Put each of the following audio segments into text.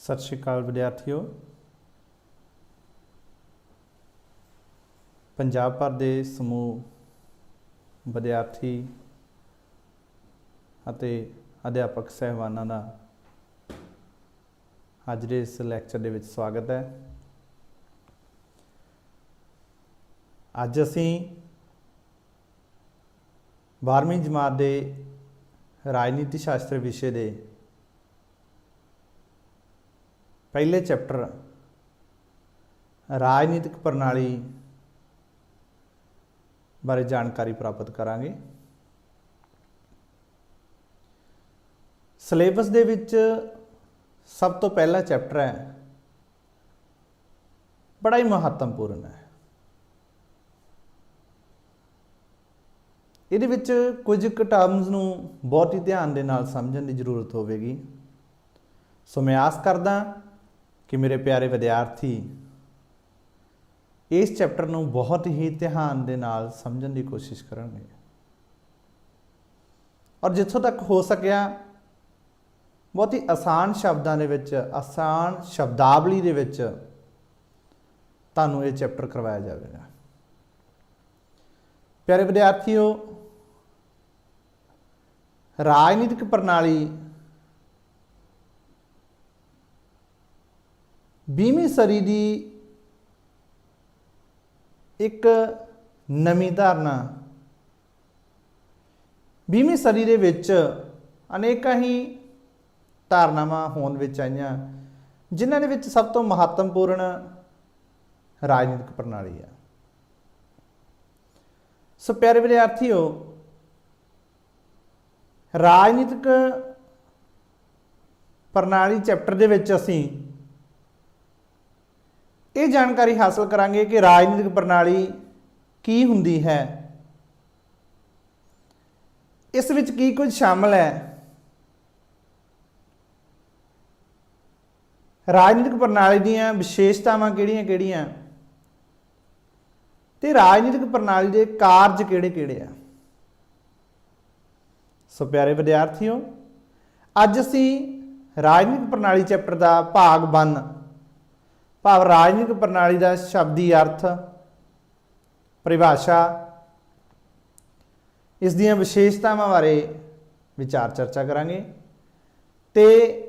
सत श्री अकाल विद्यार्थियों। पंजाब भर के समूह विद्यार्थी ਅਤੇ अध्यापक साहिबाना का अज के इस लैक्चर के स्वागत है। अज असी 12वीं जमात के राजनीति शास्त्र विषय के पहले चैप्टर राजनीतिक प्रणाली बारे जानकारी प्राप्त करांगे। सिलेबस दे विच सब तो पहला चैप्टर है बड़ा ही महत्वपूर्ण है। इहदे विच कुछ टर्म्स नूं बहुत ही ध्यान दे नाल समझण दी जरूरत होवेगी। सो मैं आस करदा कि मेरे प्यारे विद्यार्थी इस चैप्टर नूं बहुत ही ध्यान दे नाल समझण दी कोशिश करनगे और जिथों तक हो सकिया बहुत ही आसान शब्दां दे विच, आसान शब्दावली दे विच तुहानूं ये चैप्टर करवाया जाएगा। प्यारे विद्यार्थियों, राजनीतिक प्रणाली 20वीं सदी की एक नवीं धारणा 20वीं सदी दे विच अनेकां ही धारणावां होंद विच आईयां, जिन्हां दे विच सब तो महत्वपूर्ण राजनीतिक प्रणाली है। सो प्यारे विद्यार्थियों, राजनीतिक प्रणाली चैप्टर दे विच असीं ये जानकारी हासिल करांगे कि राजनीतिक प्रणाली की हुंदी है, इस विच की कुछ शामिल है, राजनीतिक प्रणाली दीयां विशेषतावां किहड़ियां-किहड़ियां ते राजनीतिक प्रणाली दे कारज किहड़े-किहड़े आ। सो प्यारे विद्यार्थियों, अज असीं राजनीतिक प्रणाली चैप्टर का भाग 1 भाव राजनीतिक प्रणाली का शब्दी अर्थ, परिभाषा, इस दियां विशेषतावां बारे विचार चर्चा करांगे। ते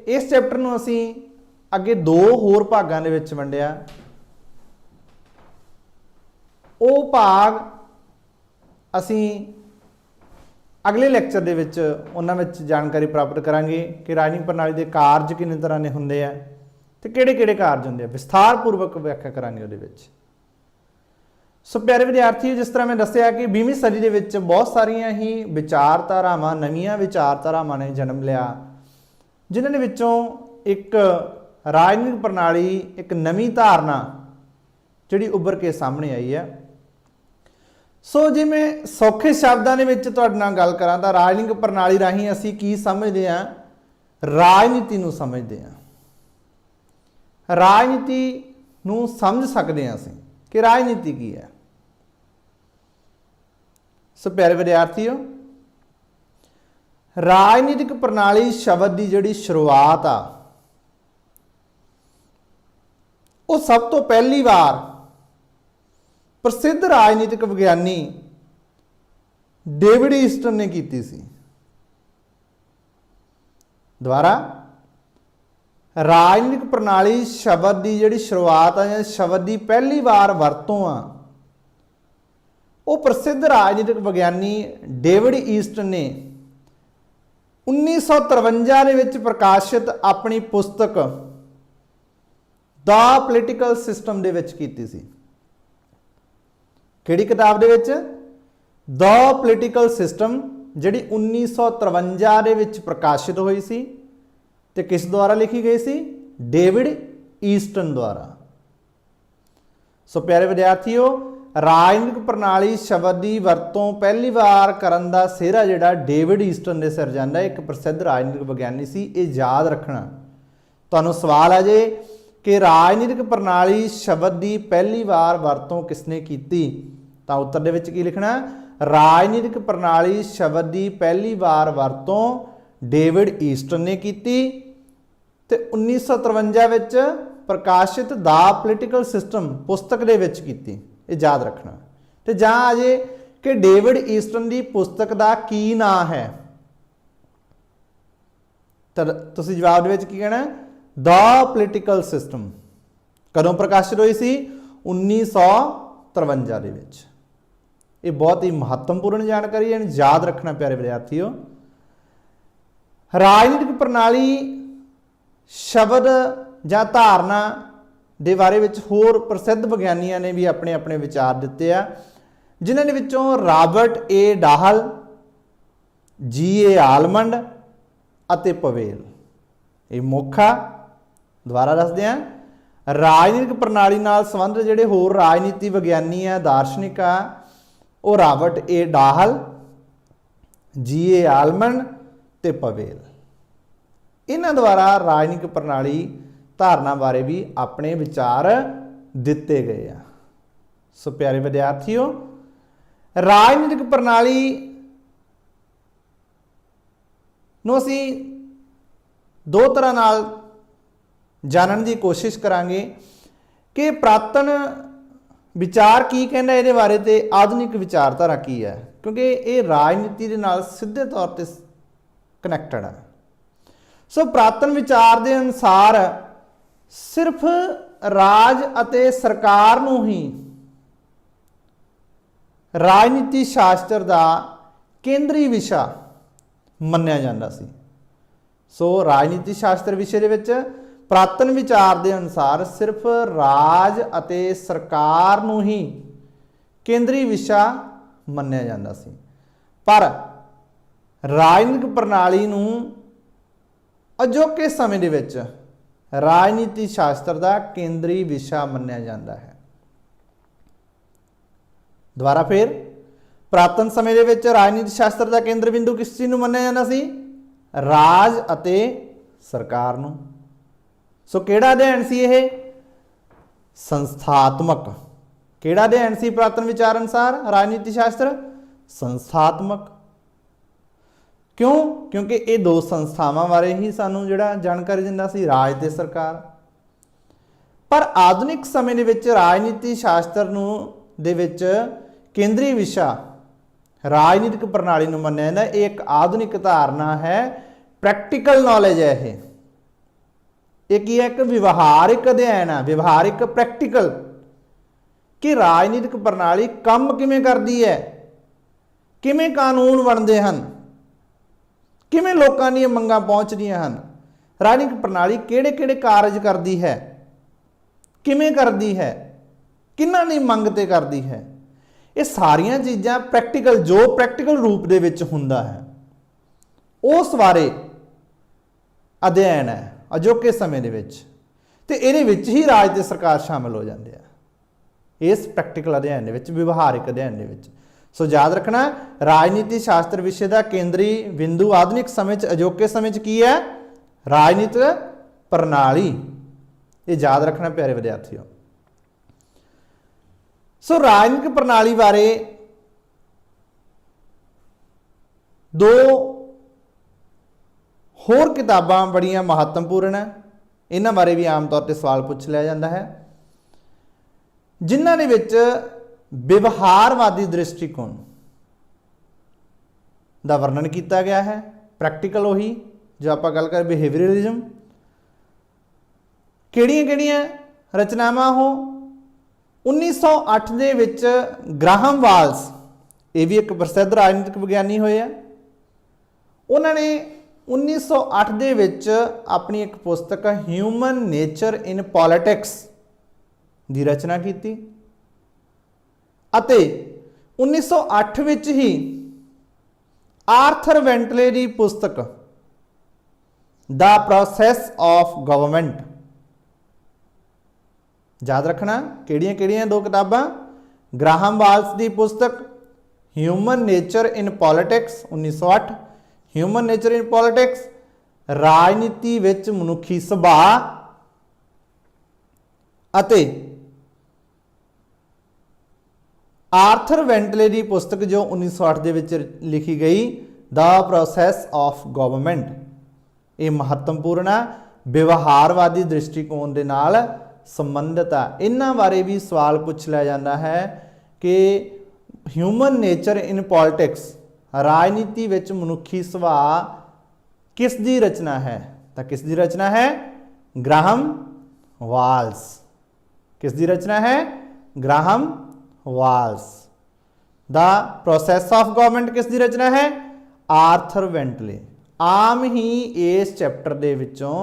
इस चैप्टर नूं असीं अगे 2 होर भागां दे विच वंडिया। वो भाग असीं अगले लैक्चर दे विच उन्हां विच जानकारी प्राप्त करांगे कि राजनीतिक प्रणाली के कारज किन्ने तरह के हुंदे आ ते किहड़े-किहड़े कारज हुंदे आ, विस्तारपूर्वक व्याख्या करांगे उहदे विच। सो प्यारे विद्यार्थियों, जिस तरह मैं दस्सिया कि 20वीं सदी दे विच बहुत सारियां ही विचारधारावां, नवीं विचारधारावां ने जन्म लिया, जिन्हां दे विचों एक राजनीतिक प्रणाली, एक नवीं धारणा जिहड़ी उभर के सामने आई है। सो जे मैं सौखे शब्दां दे विच तुहाडे नाल गल करां तां राजनीतिक प्रणाली राहीं असीं की समझदे हां, राजनीति नूं समझदे हां। राजनीति नूं समझ सकते हैं असीं कि राजनीति की है। सो प्यारे विद्यार्थियों, राजनीतिक प्रणाली शब्द की जिहड़ी शुरुआत आ वो सब तो पहली बार प्रसिद्ध राजनीतिक विज्ञानी डेविड ईस्टन ने की सी। द्वारा राजनीतिक प्रणाली शब्द की जिहड़ी शुरुआत है या शब्द की पहली बार वरतों आ वो प्रसिद्ध राजनीतिक विज्ञानी डेविड ईस्टन ने 1953 दे विच प्रकाशित अपनी पुस्तक द पोलिटिकल सिस्टम दे विच कीती सी। किहड़ी किताब दे विच? द पोलिटिकल सिस्टम, जिहड़ी 1953 दे विच प्रकाशित हुई सी ते किस द्वारा लिखी गई सी? डेविड ईस्टन द्वारा। सो प्यारे विद्यार्थियों, राजनीतिक प्रणाली शब्द की वरतों पहली बार करन दा सेहरा जिहड़ा डेविड ईस्टन दे सिर जांदा, एक प्रसिद्ध राजनीतिक विज्ञानी सी। ये याद रखना। तुहानूं सवाल है जे कि राजनीतिक प्रणाली शब्द की पहली बार वरतों किसने की? तां उत्तर दे विच की लिखना? राजनीतिक प्रणाली शब्द की पहली बार वरतों डेविड ईस्टन ने की ਤੇ 1953 ਵਿੱਚ ਪ੍ਰਕਾਸ਼ਿਤ ਦਾ ਪੋਲੀਟੀਕਲ ਸਿਸਟਮ ਪੁਸਤਕ ਦੇ ਵਿੱਚ ਕੀਤੀ। ਇਹ ਯਾਦ ਰੱਖਣਾ। ਤੇ ਜਾਂ ਅਜੇ ਕਿ ਡੇਵਿਡ ਈਸਟਨ ਦੀ ਪੁਸਤਕ ਦਾ ਕੀ ਨਾਂ ਹੈ? ਤਾਂ ਤੁਸੀਂ ਜਵਾਬ ਦੇ ਵਿੱਚ ਕੀ ਕਹਿਣਾ? ਦਾ ਪੋਲੀਟੀਕਲ ਸਿਸਟਮ। ਕਦੋਂ ਪ੍ਰਕਾਸ਼ਿਤ ਹੋਈ ਸੀ? 1953 ਦੇ ਵਿੱਚ। ਇਹ ਬਹੁਤ ਹੀ ਮਹੱਤਵਪੂਰਨ ਜਾਣਕਾਰੀ ਹੈ, ਇਹਨੂੰ ਯਾਦ ਰੱਖਣਾ ਪਿਆਰੇ ਵਿਦਿਆਰਥੀਓ। ਰਾਜਨੀਤਿਕ ਪ੍ਰਣਾਲੀ ਸ਼ਬਦ ਜਾਂ ਧਾਰਨਾ ਦੇ ਬਾਰੇ ਵਿੱਚ ਹੋਰ ਪ੍ਰਸਿੱਧ ਵਿਗਿਆਨੀਆਂ ਨੇ ਵੀ ਆਪਣੇ ਆਪਣੇ ਵਿਚਾਰ ਦਿੱਤੇ ਆ, ਜਿਨ੍ਹਾਂ ਦੇ ਵਿੱਚੋਂ ਰਾਬਰਟ ਏ ਡਾਹਲ, ਜੀ.ਏ. ਆਲਮੰਡ ਅਤੇ ਪਵੇਲ ਇਹ ਮੁੱਖ ਆ। ਦੁਬਾਰਾ ਦੱਸਦੇ ਆ, ਰਾਜਨੀਤਿਕ ਪ੍ਰਣਾਲੀ ਨਾਲ ਸੰਬੰਧਿਤ ਜਿਹੜੇ ਹੋਰ ਰਾਜਨੀਤੀ ਵਿਗਿਆਨੀ ਆ, ਦਾਰਸ਼ਨਿਕ ਆ, ਉਹ ਰਾਬਰਟ ਏ ਡਾਹਲ, ਜੀ.ਏ. ਆਲਮੰਡ ਤੇ ਪਵੇਲ। ਇਹਨਾਂ ਦੁਆਰਾ ਰਾਜਨੀਤਿਕ ਪ੍ਰਣਾਲੀ ਧਾਰਨਾ ਬਾਰੇ ਵੀ ਆਪਣੇ ਵਿਚਾਰ ਦਿੱਤੇ ਗਏ ਆ। ਸੋ ਪਿਆਰੇ ਵਿਦਿਆਰਥੀਓ, ਰਾਜਨੀਤਿਕ ਪ੍ਰਣਾਲੀ ਨੂੰ ਅਸੀਂ ਦੋ ਤਰ੍ਹਾਂ ਨਾਲ ਜਾਣਨ ਦੀ ਕੋਸ਼ਿਸ਼ ਕਰਾਂਗੇ ਕਿ ਪ੍ਰਾਤਨ ਵਿਚਾਰ ਕੀ ਕਹਿੰਦਾ ਇਹਦੇ ਬਾਰੇ ਤੇ ਆਧੁਨਿਕ ਵਿਚਾਰਧਾਰਾ ਕੀ ਹੈ, ਕਿਉਂਕਿ ਇਹ ਰਾਜਨੀਤੀ ਦੇ ਨਾਲ ਸਿੱਧੇ ਤੌਰ ਤੇ ਕਨੈਕਟਡ ਹੈ। ਸੋ ਪ੍ਰਾਤਨ ਵਿਚਾਰ ਦੇ ਅਨੁਸਾਰ ਸਿਰਫ ਰਾਜ ਅਤੇ ਸਰਕਾਰ ਨੂੰ ਹੀ ਰਾਜਨੀਤੀ ਸ਼ਾਸਤਰ ਦਾ ਕੇਂਦਰੀ ਵਿਸ਼ਾ ਮੰਨਿਆ ਜਾਂਦਾ ਸੀ। ਸੋ ਰਾਜਨੀਤੀ ਸ਼ਾਸਤਰ ਵਿਸ਼ੇ ਦੇ ਵਿੱਚ ਪ੍ਰਾਤਨ ਵਿਚਾਰ ਦੇ ਅਨੁਸਾਰ ਸਿਰਫ ਰਾਜ ਅਤੇ ਸਰਕਾਰ ਨੂੰ ਹੀ ਕੇਂਦਰੀ ਵਿਸ਼ਾ ਮੰਨਿਆ ਜਾਂਦਾ ਸੀ, ਪਰ ਰਾਜਨੀਤਿਕ ਪ੍ਰਣਾਲੀ ਨੂੰ ਅਜੋਕੇ ਸਮੇਂ ਦੇ ਵਿੱਚ ਰਾਜਨੀਤੀ ਸ਼ਾਸਤਰ ਦਾ ਕੇਂਦਰੀ ਵਿਸ਼ਾ ਮੰਨਿਆ ਜਾਂਦਾ ਹੈ। ਦੁਬਾਰਾ ਫਿਰ, ਪ੍ਰਾਤਨ ਸਮੇਂ ਦੇ ਵਿੱਚ ਰਾਜਨੀਤੀ ਸ਼ਾਸਤਰ ਦਾ ਕੇਂਦਰ ਬਿੰਦੂ ਕਿਸ ਚੀਜ਼ ਨੂੰ ਮੰਨਿਆ ਜਾਂਦਾ ਸੀ? ਰਾਜ ਅਤੇ ਸਰਕਾਰ ਨੂੰ। ਸੋ ਕਿਹੜਾ ਅਧਿਐਨ ਸੀ ਇਹ? ਸੰਸਥਾਤਮਕ। ਕਿਹੜਾ ਅਧਿਐਨ ਸੀ ਪ੍ਰਾਤਨ ਵਿਚਾਰ ਅਨੁਸਾਰ ਰਾਜਨੀਤੀ ਸ਼ਾਸਤਰ? ਸੰਸਥਾਤਮਕ। ਕਿਉਂ? ਕਿਉਂਕਿ ਇਹ ਦੋ ਸੰਸਥਾਵਾਂ ਬਾਰੇ ਹੀ ਸਾਨੂੰ ਜਿਹੜਾ ਜਾਣਕਾਰੀ ਦਿੰਦਾ ਸੀ, ਰਾਜ ਤੇ ਸਰਕਾਰ। ਪਰ ਆਧੁਨਿਕ ਸਮੇਂ ਦੇ ਵਿੱਚ ਰਾਜਨੀਤੀ ਸ਼ਾਸਤਰ ਨੂੰ ਦੇ ਵਿੱਚ ਕੇਂਦਰੀ ਵਿਸ਼ਾ ਰਾਜਨੀਤਿਕ ਪ੍ਰਣਾਲੀ ਨੂੰ ਮੰਨਿਆ ਜਾਂਦਾ। ਇਹ ਇੱਕ ਆਧੁਨਿਕ ਧਾਰਨਾ ਹੈ, ਪ੍ਰੈਕਟੀਕਲ ਨੌਲੇਜ ਹੈ। ਇਹ ਕੀ ਹੈ? ਇੱਕ ਵਿਵਹਾਰਿਕ ਅਧਿਐਨ ਹੈ, ਵਿਵਹਾਰਿਕ ਪ੍ਰੈਕਟੀਕਲ, ਕਿ ਰਾਜਨੀਤਿਕ ਪ੍ਰਣਾਲੀ ਕੰਮ ਕਿਵੇਂ ਕਰਦੀ ਹੈ, ਕਿਵੇਂ ਕਾਨੂੰਨ ਬਣਦੇ ਹਨ, ਕਿਵੇਂ ਲੋਕਾਂ ਦੀਆਂ ਮੰਗਾਂ ਪਹੁੰਚਦੀਆਂ ਹਨ, ਰਾਜਨੀਤਿਕ ਪ੍ਰਣਾਲੀ ਕਿਹੜੇ ਕਿਹੜੇ ਕਾਰਜ ਕਰਦੀ ਹੈ, ਕਿਵੇਂ ਕਰਦੀ ਹੈ, ਕਿਹਨਾਂ ਦੀ ਮੰਗ ਤੇ ਕਰਦੀ ਹੈ। ਇਹ ਸਾਰੀਆਂ ਚੀਜ਼ਾਂ ਪ੍ਰੈਕਟੀਕਲ, ਜੋ ਪ੍ਰੈਕਟੀਕਲ ਰੂਪ ਦੇ ਵਿੱਚ ਹੁੰਦਾ ਹੈ, ਉਸ ਬਾਰੇ ਅਧਿਐਨ ਹੈ ਅਜੋਕੇ ਸਮੇਂ ਦੇ ਵਿੱਚ। ਤੇ ਇਹਦੇ ਵਿੱਚ ਹੀ ਰਾਜ ਤੇ ਸਰਕਾਰ ਸ਼ਾਮਿਲ ਹੋ ਜਾਂਦੇ ਆ, ਇਸ ਪ੍ਰੈਕਟੀਕਲ ਅਧਿਐਨ ਦੇ ਵਿੱਚ, ਵਿਵਹਾਰਿਕ ਅਧਿਐਨ ਦੇ ਵਿੱਚ। ਸੋ ਯਾਦ ਰੱਖਣਾ, ਰਾਜਨੀਤੀ ਸ਼ਾਸਤਰ ਵਿਸ਼ੇ ਦਾ ਕੇਂਦਰੀ ਬਿੰਦੂ ਆਧੁਨਿਕ ਸਮੇਂ 'ਚ, ਅਜੋਕੇ ਸਮੇਂ 'ਚ ਕੀ ਹੈ? ਰਾਜਨੀਤਿਕ ਪ੍ਰਣਾਲੀ। ਇਹ ਯਾਦ ਰੱਖਣਾ ਪਿਆਰੇ ਵਿਦਿਆਰਥੀਓ। ਸੋ ਰਾਜਨੀਤਿਕ ਪ੍ਰਣਾਲੀ ਬਾਰੇ ਦੋ ਹੋਰ ਕਿਤਾਬਾਂ ਬੜੀਆਂ ਮਹੱਤਵਪੂਰਨ ਹੈ, ਇਹਨਾਂ ਬਾਰੇ ਵੀ ਆਮ ਤੌਰ ਤੇ ਸਵਾਲ ਪੁੱਛ ਲਿਆ ਜਾਂਦਾ ਹੈ, ਜਿਨ੍ਹਾਂ ਦੇ ਵਿੱਚ ਵਿਵਹਾਰਵਾਦੀ ਦ੍ਰਿਸ਼ਟੀਕੋਣ ਦਾ ਵਰਣਨ ਕੀਤਾ ਗਿਆ ਹੈ। ਪ੍ਰੈਕਟੀਕਲ ਉਹੀ ਜੋ ਆਪਾਂ ਗੱਲ ਕਰ, ਬਿਹੇਵੀਅਰਲਿਜ਼ਮ। ਕਿਹੜੀਆਂ ਕਿਹੜੀਆਂ ਰਚਨਾਵਾਂ? ਉਹ 1908 ਦੇ ਵਿੱਚ ਗ੍ਰਾਹਮ ਵਾਲਸ, ਇਹ ਵੀ ਇੱਕ ਪ੍ਰਸਿੱਧ ਰਾਜਨੀਤਿਕ ਵਿਗਿਆਨੀ ਹੋਏ ਆ, ਉਹਨਾਂ ਨੇ 1908 ਦੇ ਵਿੱਚ ਆਪਣੀ ਇੱਕ ਪੁਸਤਕ ਹਿਊਮਨ ਨੇਚਰ ਇਨ ਪੋਲਿਟਿਕਸ ਦੀ ਰਚਨਾ ਕੀਤੀ, ਅਤੇ 1908 ਵਿੱਚ ਹੀ ਆਰਥਰ ਵੈਂਟਲੇ ਦੀ ਪੁਸਤਕ ਦਾ ਪ੍ਰੋਸੈਸ ਆਫ ਗਵਰਨਮੈਂਟ। ਯਾਦ ਰੱਖਣਾ ਕਿਹੜੀਆਂ ਕਿਹੜੀਆਂ ਦੋ ਕਿਤਾਬਾਂ? ਗ੍ਰਾਹਮ ਵਾਲਸ ਦੀ ਪੁਸਤਕ ਹਿਊਮਨ ਨੇਚਰ ਇਨ ਪੋਲਿਟਿਕਸ 1908, ਹਿਊਮਨ ਨੇਚਰ ਇਨ ਪੋਲਿਟਿਕਸ ਰਾਜਨੀਤੀ ਵਿੱਚ ਮਨੁੱਖੀ ਸੁਭਾਅ, ਅਤੇ ਆਰਥਰ ਵੈਂਟਲੇ ਦੀ ਪੁਸਤਕ ਜੋ 1908 ਦੇ ਵਿੱਚ ਲਿਖੀ ਗਈ, ਦਾ ਪ੍ਰੋਸੈਸ ਆਫ ਗਵਰਨਮੈਂਟ। ਇਹ ਮਹੱਤਵਪੂਰਨ ਹੈ ਵਿਵਹਾਰਵਾਦੀ ਦ੍ਰਿਸ਼ਟੀਕੋਣ ਦੇ ਨਾਲ ਸੰਬੰਧਿਤ ਆ। ਇਹਨਾਂ ਬਾਰੇ ਵੀ ਸਵਾਲ ਪੁੱਛ ਲਿਆ ਜਾਂਦਾ ਹੈ ਕਿ ਹਿਊਮਨ ਨੇਚਰ ਇਨ ਪੋਲਿਟਿਕਸ, ਰਾਜਨੀਤੀ ਵਿੱਚ ਮਨੁੱਖੀ ਸੁਭਾਅ ਕਿਸ ਦੀ ਰਚਨਾ ਹੈ? ਤਾਂ ਕਿਸ ਦੀ ਰਚਨਾ ਹੈ? Graham Waltz. ਕਿਸ ਦੀ ਰਚਨਾ ਹੈ? Graham Waltz. The process of government ਕਿਸ ਦੀ ਰਚਨਾ ਹੈ? Arthur Bentley. ਆਮ ਹੀ ਇਸ ਚੈਪਟਰ ਦੇ ਵਿੱਚੋਂ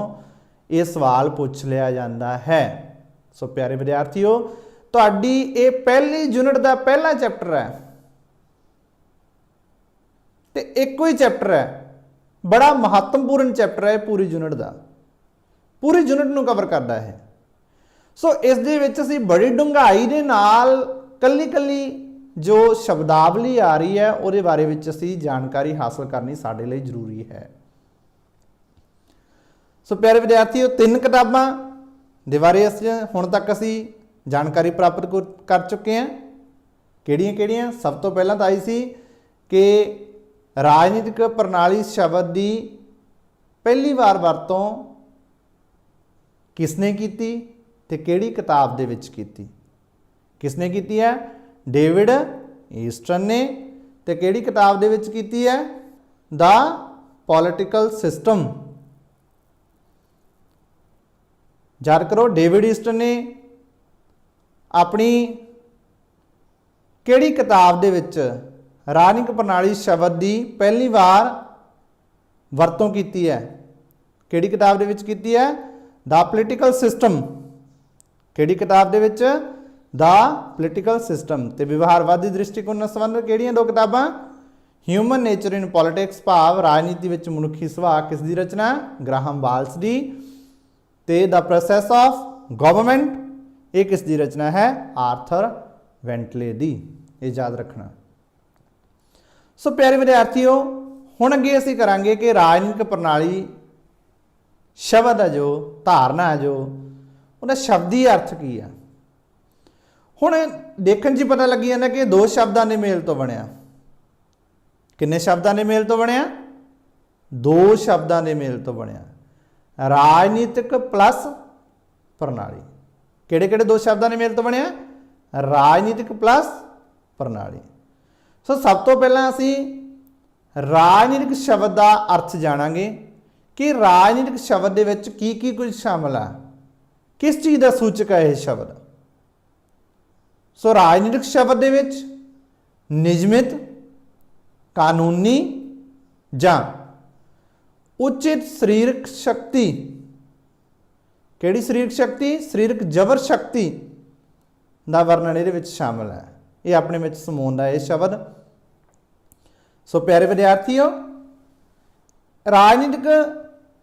ਇਹ ਸਵਾਲ ਪੁੱਛ ਲਿਆ ਜਾਂਦਾ ਹੈ। ਸੋ ਪਿਆਰੇ ਵਿਦਿਆਰਥੀਓ, ਤੁਹਾਡੀ ਇਹ ਪਹਿਲੀ ਯੂਨਿਟ ਦਾ ਪਹਿਲਾ ਚੈਪਟਰ ਹੈ ਤੇ ਇੱਕੋ ਹੀ ਚੈਪਟਰ ਹੈ, ਬੜਾ ਮਹੱਤਵਪੂਰਨ ਚੈਪਟਰ ਹੈ ਪੂਰੀ ਯੂਨਿਟ ਦਾ, ਪੂਰੀ ਯੂਨਿਟ ਨੂੰ ਕਵਰ ਕਰਦਾ ਹੈ। ਸੋ ਇਸ ਦੇ ਵਿੱਚ ਅਸੀਂ ਬੜੀ ਡੂੰਘਾਈ ਦੇ ਨਾਲ ਕੱਲੀ ਕੱਲੀ ਜੋ ਸ਼ਬਦਾਵਲੀ ਆ ਰਹੀ ਹੈ ਉਹਦੇ ਬਾਰੇ ਵਿੱਚ ਅਸੀਂ ਜਾਣਕਾਰੀ ਹਾਸਲ ਕਰਨੀ ਸਾਡੇ ਲਈ ਜ਼ਰੂਰੀ ਹੈ। ਸੋ ਪਿਆਰੇ ਵਿਦਿਆਰਥੀਓ, 3 ਕਿਤਾਬਾਂ ਦੇ ਬਾਰੇ ਹੁਣ ਤੱਕ ਅਸੀਂ ਜਾਣਕਾਰੀ ਪ੍ਰਾਪਤ ਕਰ ਚੁੱਕੇ ਹਾਂ। ਕਿਹੜੀਆਂ ਕਿਹੜੀਆਂ? ਸਭ ਤੋਂ ਪਹਿਲਾਂ ਤਾਂ ਆਈ ਸੀ ਕਿ ਰਾਜਨੀਤਿਕ ਪ੍ਰਣਾਲੀ ਸ਼ਬਦ ਦੀ ਪਹਿਲੀ ਵਾਰ ਵਰਤੋਂ ਕਿਸਨੇ ਕੀਤੀ ਤੇ ਕਿਹੜੀ ਕਿਤਾਬ ਦੇ ਵਿੱਚ ਕੀਤੀ? ਕਿਸਨੇ ਕੀਤੀ ਹੈ? ਡੇਵਿਡ ਈਸਟਨ ਨੇ। ਤੇ ਕਿਹੜੀ ਕਿਤਾਬ ਦੇ ਵਿੱਚ ਕੀਤੀ ਹੈ? ਦਾ ਪੋਲੀਟੀਕਲ ਸਿਸਟਮ। ਯਾਦ ਕਰੋ, ਡੇਵਿਡ ਈਸਟਨ ਨੇ ਆਪਣੀ ਕਿਹੜੀ ਕਿਤਾਬ ਦੇ ਵਿੱਚ ਰਾਜਨੀਤਿਕ ਪ੍ਰਣਾਲੀ ਸ਼ਬਦ ਦੀ ਪਹਿਲੀ ਵਾਰ ਵਰਤੋਂ ਕੀਤੀ ਹੈ? ਕਿਹੜੀ ਕਿਤਾਬ ਦੇ ਵਿੱਚ ਕੀਤੀ ਹੈ? ਦਾ ਪੋਲੀਟੀਕਲ ਸਿਸਟਮ। ਕਿਹੜੀ ਕਿਤਾਬ ਦੇ ਵਿੱਚ? ਦਾ ਪੋਲੀਟੀਕਲ ਸਿਸਟਮ। ਤੇ ਵਿਵਹਾਰਵਾਦੀ ਦ੍ਰਿਸ਼ਟੀਕੋਣ ਨਾਲ ਸੰਬੰਧਿਤ ਕਿਹੜੀਆਂ 2 ਕਿਤਾਬਾਂ? ਹਿਊਮਨ ਨੇਚਰ ਇਨ ਪੋਲਿਟਿਕਸ, ਭਾਵ ਰਾਜਨੀਤੀ ਵਿੱਚ ਮਨੁੱਖੀ ਸੁਭਾਅ, ਕਿਸ ਦੀ ਰਚਨਾ? ਗ੍ਰਾਹਮ ਵਾਲਸ ਦੀ। ਤੇ ਦਾ ਪ੍ਰੋਸੈਸ ਆਫ ਗਵਰਨਮੈਂਟ, ਇਹ ਕਿਸ ਦੀ ਰਚਨਾ ਹੈ? ਆਰਥਰ ਵੈਂਟਲੇ ਦੀ। ਇਹ ਯਾਦ ਰੱਖਣਾ। ਸੋ ਪਿਆਰੇ ਵਿਦਿਆਰਥੀਓ, ਹੁਣ ਅੱਗੇ ਅਸੀਂ ਕਰਾਂਗੇ ਕਿ ਰਾਜਨੀਤਿਕ ਪ੍ਰਣਾਲੀ ਸ਼ਬਦ ਹੈ, ਜੋ ਧਾਰਨਾ ਹੈ, ਜੋ ਉਹਦਾ ਸ਼ਬਦੀ ਅਰਥ ਕੀ ਆ। ਹੁਣ ਦੇਖਣ 'ਚ ਪਤਾ ਲੱਗੀ ਜਾਂਦਾ ਕਿ 2 ਸ਼ਬਦਾਂ ਦੇ ਮੇਲ ਤੋਂ ਬਣਿਆ। ਕਿੰਨੇ ਸ਼ਬਦਾਂ ਦੇ ਮੇਲ ਤੋਂ ਬਣਿਆ? 2 ਸ਼ਬਦਾਂ ਦੇ ਮੇਲ ਤੋਂ ਬਣਿਆ। ਰਾਜਨੀਤਿਕ ਪਲੱਸ ਪ੍ਰਣਾਲੀ। ਕਿਹੜੇ ਕਿਹੜੇ 2 ਸ਼ਬਦਾਂ ਦੇ ਮੇਲ ਤੋਂ ਬਣਿਆ? ਰਾਜਨੀਤਿਕ ਪਲੱਸ ਪ੍ਰਣਾਲੀ। ਸੋ ਸਭ ਤੋਂ ਪਹਿਲਾਂ ਅਸੀਂ ਰਾਜਨੀਤਿਕ ਸ਼ਬਦ ਦਾ ਅਰਥ ਜਾਣਾਂਗੇ ਕਿ ਰਾਜਨੀਤਿਕ ਸ਼ਬਦ ਦੇ ਵਿੱਚ ਕੀ ਕੀ ਕੁਝ ਸ਼ਾਮਲ ਆ, ਕਿਸ ਚੀਜ਼ ਦਾ ਸੂਚਕ ਹੈ ਇਹ ਸ਼ਬਦ। ਸੋ ਰਾਜਨੀਤਿਕ ਸ਼ਬਦ ਦੇ ਵਿੱਚ ਨਿਯਮਿਤ, ਕਾਨੂੰਨੀ ਜਾਂ ਉਚਿਤ ਸਰੀਰਕ ਸ਼ਕਤੀ। ਕਿਹੜੀ ਸਰੀਰਕ ਸ਼ਕਤੀ? ਸਰੀਰਕ ਜਬਰ ਸ਼ਕਤੀ ਦਾ ਵਰਣਨ ਇਹਦੇ ਵਿੱਚ ਸ਼ਾਮਲ ਹੈ। ਇਹ ਆਪਣੇ ਵਿੱਚ ਸਮਾਉਂਦਾ ਇਹ ਸ਼ਬਦ। ਸੋ ਪਿਆਰੇ ਵਿਦਿਆਰਥੀਓ, ਰਾਜਨੀਤਿਕ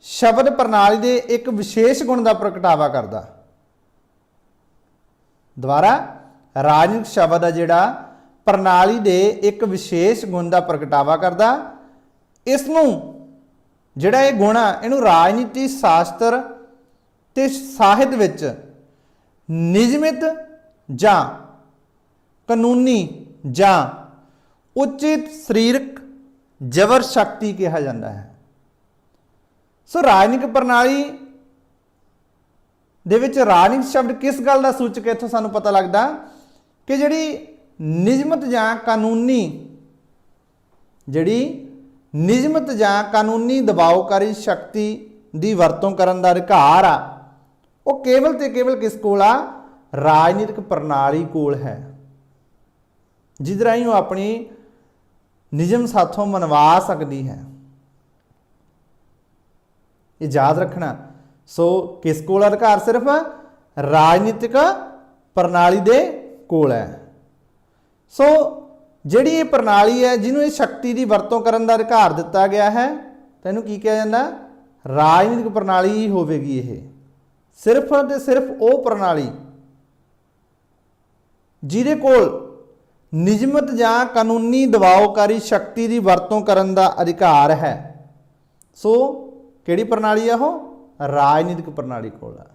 ਸ਼ਬਦ ਪ੍ਰਣਾਲੀ ਦੇ ਇੱਕ ਵਿਸ਼ੇਸ਼ ਗੁਣ ਦਾ ਪ੍ਰਗਟਾਵਾ ਕਰਦਾ। ਦੁਬਾਰਾ, ਰਾਜਨੀਤਿਕ ਸ਼ਬਦ ਆ ਜਿਹੜਾ ਪ੍ਰਣਾਲੀ ਦੇ ਇੱਕ ਵਿਸ਼ੇਸ਼ ਗੁਣ ਦਾ ਪ੍ਰਗਟਾਵਾ ਕਰਦਾ। ਇਸ ਨੂੰ ਜਿਹੜਾ ਇਹ ਗੁਣ ਆ, ਇਹਨੂੰ ਰਾਜਨੀਤੀ ਸ਼ਾਸਤਰ ਤੇ ਸਾਹਿਤ ਵਿੱਚ ਨਿਯਮਿਤ ਜਾਂ ਕਾਨੂੰਨੀ ਜਾਂ ਉਚਿਤ ਸਰੀਰਕ ਜਬਰ ਸ਼ਕਤੀ ਕਿਹਾ ਜਾਂਦਾ ਹੈ। ਸੋ ਰਾਜਨੀਤਿਕ ਪ੍ਰਣਾਲੀ ਦੇ ਵਿੱਚ ਰਾਜਨੀਤਿਕ ਸ਼ਬਦ ਕਿਸ ਗੱਲ ਦਾ ਸੂਚਕ ਹੈ? ਇੱਥੋਂ ਸਾਨੂੰ ਪਤਾ ਲੱਗਦਾ ਕਿ ਜਿਹੜੀ ਨਿਯਮਿਤ ਜਾਂ ਕਾਨੂੰਨੀ ਦਬਾਅਕਾਰੀ ਸ਼ਕਤੀ ਦੀ ਵਰਤੋਂ ਕਰਨ ਦਾ ਅਧਿਕਾਰ ਆ, ਉਹ ਕੇਵਲ ਤੇ ਕੇਵਲ ਕਿਸ ਕੋਲ ਆ? ਰਾਜਨੀਤਿਕ ਪ੍ਰਣਾਲੀ ਕੋਲ ਹੈ, ਜਿਸ ਰਾਹੀਂ ਉਹ ਆਪਣੀ ਨਿਯਮ ਸਾਥੋਂ ਮਨਵਾ ਸਕਦੀ ਹੈ। ਇਹ ਯਾਦ ਰੱਖਣਾ। ਸੋ ਕਿਸ ਕੋਲ ਅਧਿਕਾਰ? ਸਿਰਫ ਰਾਜਨੀਤਿਕ ਪ੍ਰਣਾਲੀ ਦੇ ਕੋਲ ਹੈ। ਸੋ ਜਿਹੜੀ ਇਹ ਪ੍ਰਣਾਲੀ ਹੈ, ਜਿਹਨੂੰ ਇਹ ਸ਼ਕਤੀ ਦੀ ਵਰਤੋਂ ਕਰਨ ਦਾ ਅਧਿਕਾਰ ਦਿੱਤਾ ਗਿਆ ਹੈ, ਤੈਨੂੰ ਕੀ ਕਿਹਾ ਜਾਂਦਾ? ਰਾਜਨੀਤਿਕ ਪ੍ਰਣਾਲੀ ਹੀ ਹੋਵੇਗੀ। ਇਹ ਸਿਰਫ ਤੇ ਸਿਰਫ ਉਹ ਪ੍ਰਣਾਲੀ ਜਿਹਦੇ ਕੋਲ ਨਿਯਮਿਤ ਜਾਂ ਕਾਨੂੰਨੀ ਦਬਾਅਕਾਰੀ ਸ਼ਕਤੀ ਦੀ ਵਰਤੋਂ ਕਰਨ ਦਾ ਅਧਿਕਾਰ ਹੈ। ਸੋ ਕਿਹੜੀ ਪ੍ਰਣਾਲੀ ਆ ਉਹ? ਰਾਜਨੀਤਿਕ ਪ੍ਰਣਾਲੀ ਕੋਲ ਆ।